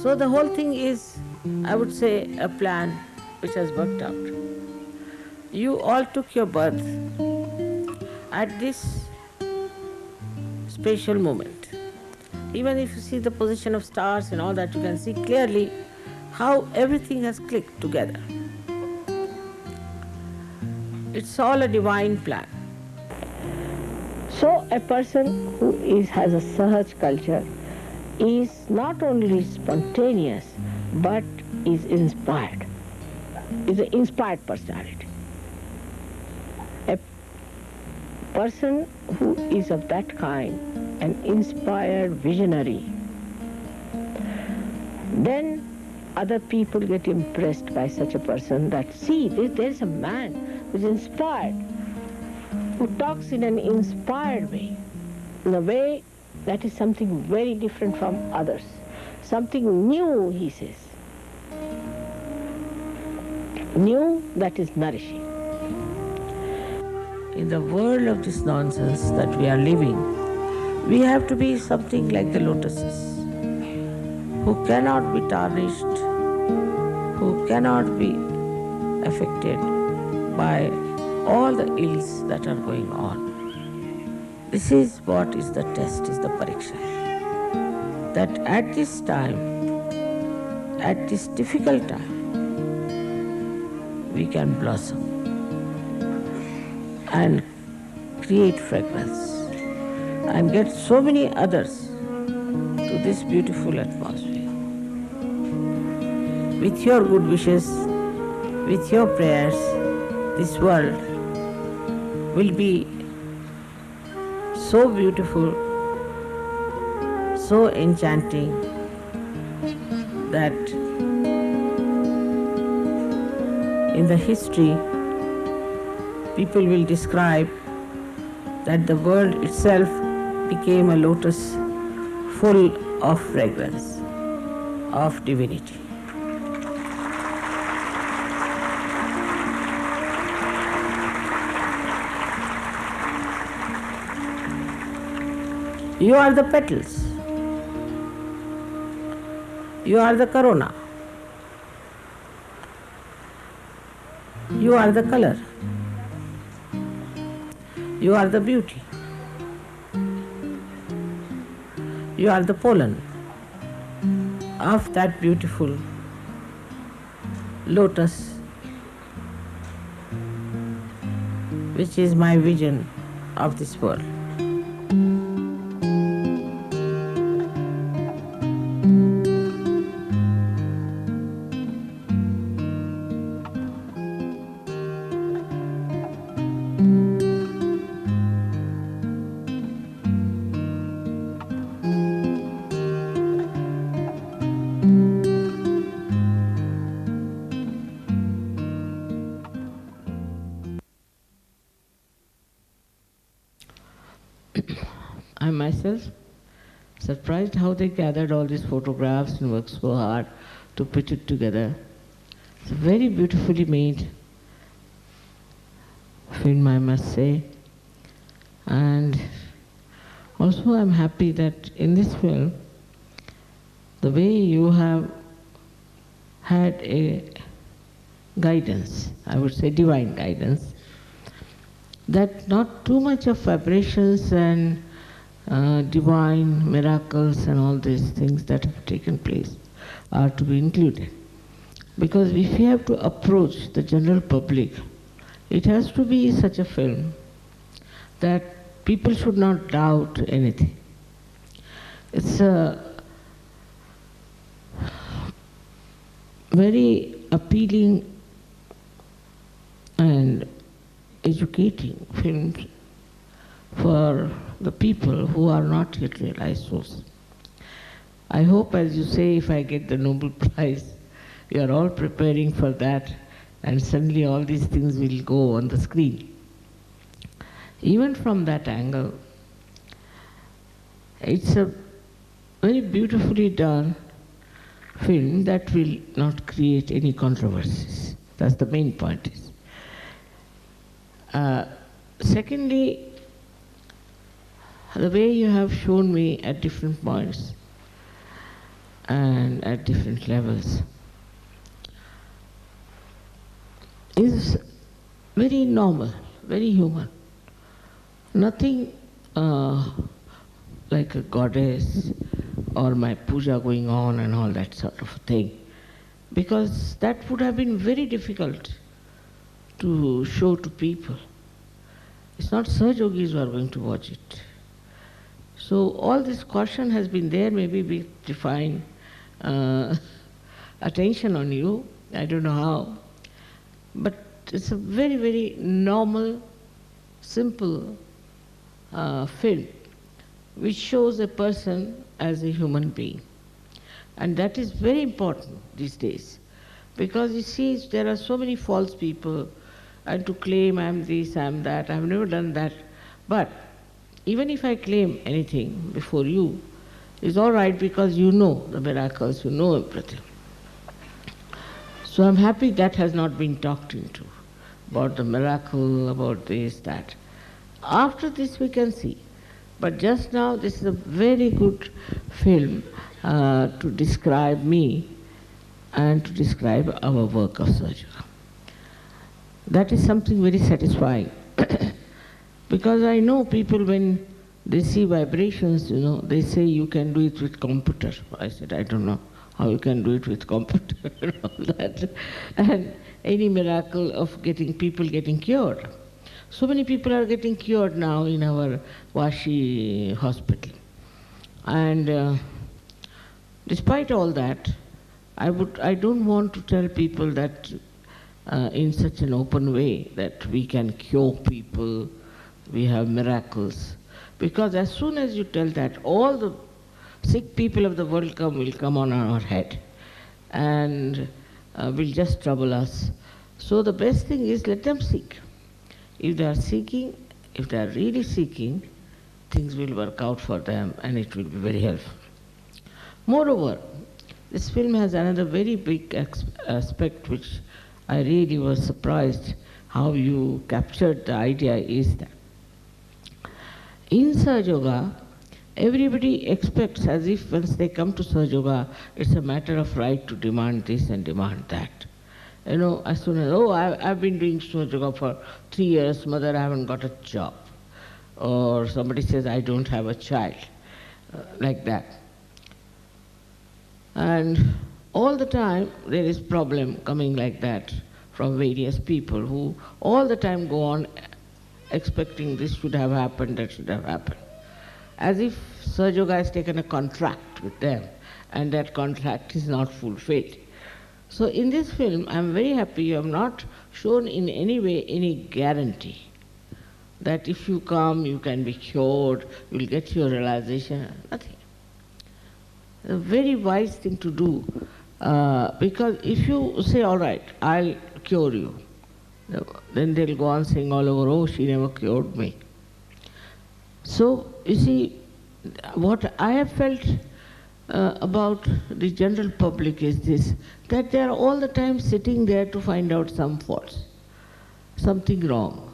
So the whole thing is, I would say, a plan which has worked out. You all took your birth at this special moment. Even if you see the position of stars and all that, you can see clearly how everything has clicked together. It's all a divine plan. So a person who has a Sahaj culture is not only spontaneous, but is inspired, is an inspired personality. A person who is of that kind, an inspired visionary, then other people get impressed by such a person that, see, there's a man who's inspired, who talks in an inspired way, in a way that is something very different from others, something new, he says, new that is nourishing. In the world of this nonsense that we are living, we have to be something like the lotuses, who cannot be tarnished, who cannot be affected by all the ills that are going on. This is what is the test, is the pariksha. That at this time, at this difficult time, we can blossom and create fragrance and get so many others to this beautiful atmosphere. With your good wishes, with your prayers, this world will be so beautiful, so enchanting, that in the history people will describe that the world itself became a lotus full of fragrance, of divinity. You are the petals. You are the corona. You are the color. You are the beauty. You are the pollen of that beautiful lotus, which is my vision of this world. I myself surprised how they gathered all these photographs and worked so hard to put it together. It's a very beautifully made film, I must say. And also I'm happy that in this film, the way you have had a guidance, I would say divine guidance, that not too much of vibrations and divine miracles and all these things that have taken place are to be included. Because if you have to approach the general public, it has to be such a film that people should not doubt anything. It's a very appealing and educating film for the people who are not yet realized souls. I hope, as you say, if I get the Nobel Prize, we are all preparing for that, and suddenly all these things will go on the screen. Even from that angle, it's a very beautifully done film that will not create any controversies. That's the main point. Secondly, the way you have shown me at different points and at different levels is very normal, very human. Nothing like a goddess or my puja going on and all that sort of thing, because that would have been very difficult to show to people. It's not SahajaYogis who are going to watch it. So all this caution has been there, maybe with divine attention on you, I don't know how, but it's a very, very normal, simple film which shows a person as a human being. And that is very important these days, because you see there are so many false people, and to claim I'm this, I'm that, I've never done that. But even if I claim anything before you, it's all right, because you know the miracles, you know everything. So I'm happy that has not been talked into, about the miracle, about this, that. After this we can see. But just now this is a very good film to describe me and to describe our work of SahajaYoga. That is something very satisfying. Because I know people, when they see vibrations, you know, they say you can do it with computer. I said, I don't know how you can do it with computer and all that. And any miracle of people getting cured. So many people are getting cured now in our Vashi hospital. And despite all that, I don't want to tell people that in such an open way that we can cure people, we have miracles. Because as soon as you tell that, all the sick people of the world will come on our head and will just trouble us. So the best thing is, let them seek. If they are seeking, if they are really seeking, things will work out for them and it will be very helpful. Moreover, this film has another very big aspect which I really was surprised how you captured the idea, is that in SahajaYoga, everybody expects, as if once they come to SahajaYoga, it's a matter of right to demand this and demand that. You know, as soon as, I've been doing SahajaYoga for 3 years, mother, I haven't got a job. Or somebody says, I don't have a child, like that. And all the time there is problem coming like that from various people who all the time go on expecting this should have happened, that should have happened. As if SahajaYoga has taken a contract with them and that contract is not fulfilled. So in this film, I'm very happy you have not shown in any way any guarantee that if you come, you can be cured, you'll get your realization, nothing. A very wise thing to do, because if you say, all right, I'll cure you, then they'll go on saying all over, oh, she never cured me. So, you see, what I have felt about the general public is this, that they are all the time sitting there to find out some faults, something wrong.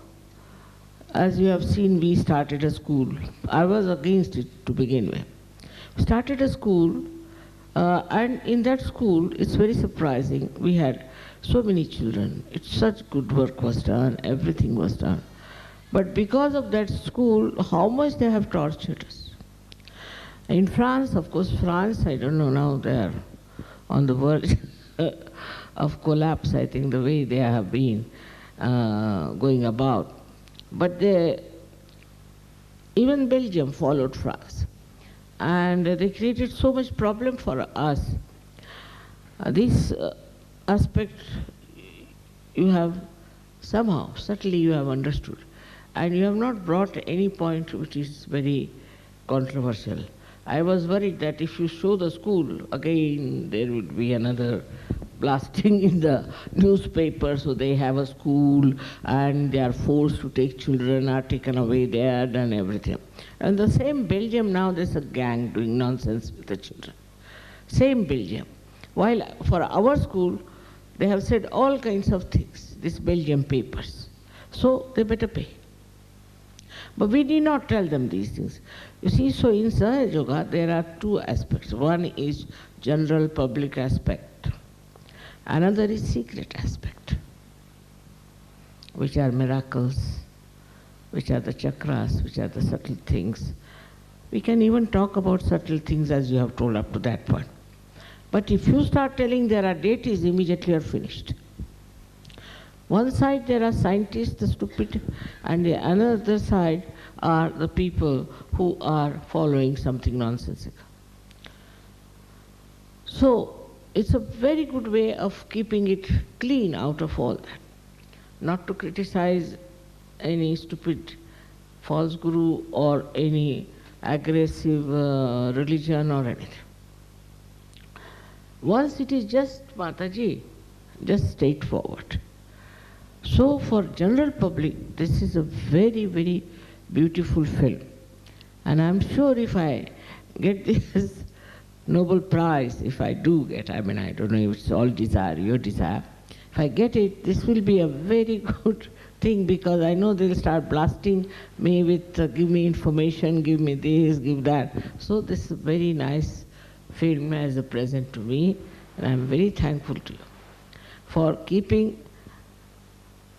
As you have seen, we started a school. I was against it to begin with. We started a school, and in that school, it's very surprising, we had so many children. Such good work was done, everything was done. But because of that school, how much they have tortured us. In France, of course, I don't know now, they are on the verge of collapse, I think, the way they have been going about. But even Belgium followed France. And they created so much problem for us. This aspect you have somehow, subtly you have understood. And you have not brought any point which is very controversial. I was worried that if you show the school, again there would be another blasting in the newspaper, so they have a school and they are forced to take children, are taken away there, done everything. And the same Belgium now, there's a gang doing nonsense with the children. Same Belgium. While for our school, they have said all kinds of things, these Belgian papers. So they better pay. But we did not tell them these things. You see, so in SahajaYoga, there are two aspects. One is general public aspect. Another is secret aspect, which are miracles, which are the chakras, which are the subtle things. We can even talk about subtle things as you have told up to that point. But if you start telling there are deities, immediately you are finished. One side there are scientists, the stupid, and the another side are the people who are following something nonsensical. So it's a very good way of keeping it clean out of all that. Not to criticize any stupid false guru or any aggressive religion or anything. Once it is just Mataji, just straightforward. So for general public, this is a very, very beautiful film. And I'm sure if I get this Nobel Prize, if I do get, I mean, I don't know if it's all desire, your desire. If I get it, this will be a very good thing, because I know they'll start blasting me with give me information, give me this, give that. So this is a very nice film as a present to me, and I'm very thankful to you for keeping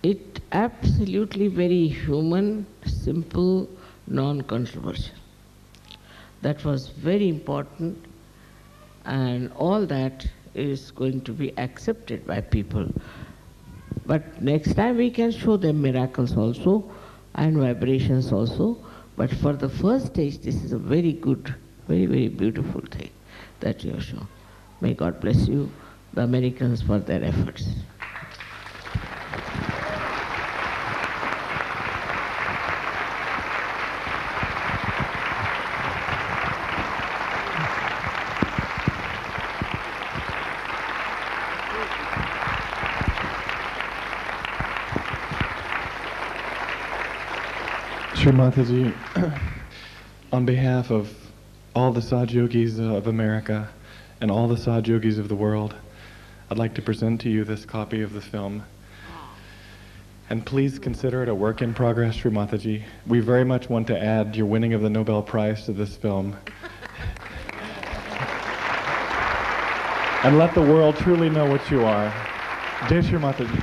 it absolutely very human, simple, non-controversial. That was very important, and all that is going to be accepted by people. But next time we can show them miracles also and vibrations also. But for the first stage, this is a very good, very, very beautiful thing that you have shown. May God bless you, the Americans, for their efforts. Shri Mataji, on behalf of all the SahajaYogis of America and all the SahajaYogis of the world, I'd like to present to you this copy of the film. And please consider it a work in progress, Shri Mataji. We very much want to add your winning of the Nobel Prize to this film. And let the world truly know what you are. Jai Shri Mataji.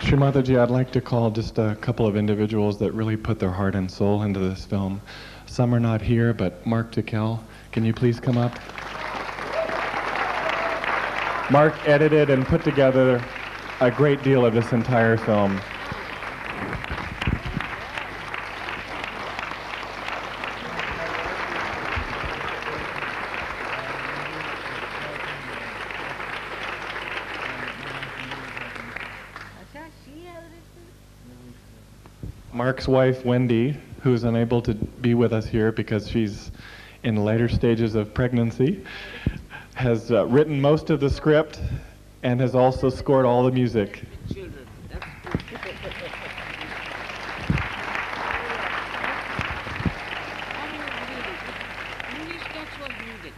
Shri Mataji, I'd like to call just a couple of individuals that really put their heart and soul into this film. Some are not here, but Mark Tikel, can you please come up? Mark edited and put together a great deal of this entire film. Mark's wife, Wendy, who is unable to be with us here because she's in later stages of pregnancy, has written most of the script and has also scored all the music. English touch was needed.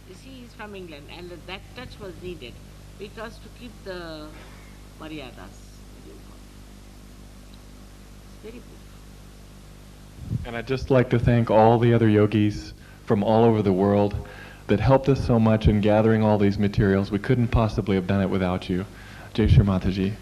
You see, he's from England, and that touch was needed because to keep the maryadas. It's very beautiful. And I'd just like to thank all the other yogis from all over the world that helped us so much in gathering all these materials. We couldn't possibly have done it without you. Jai Shri Mataji.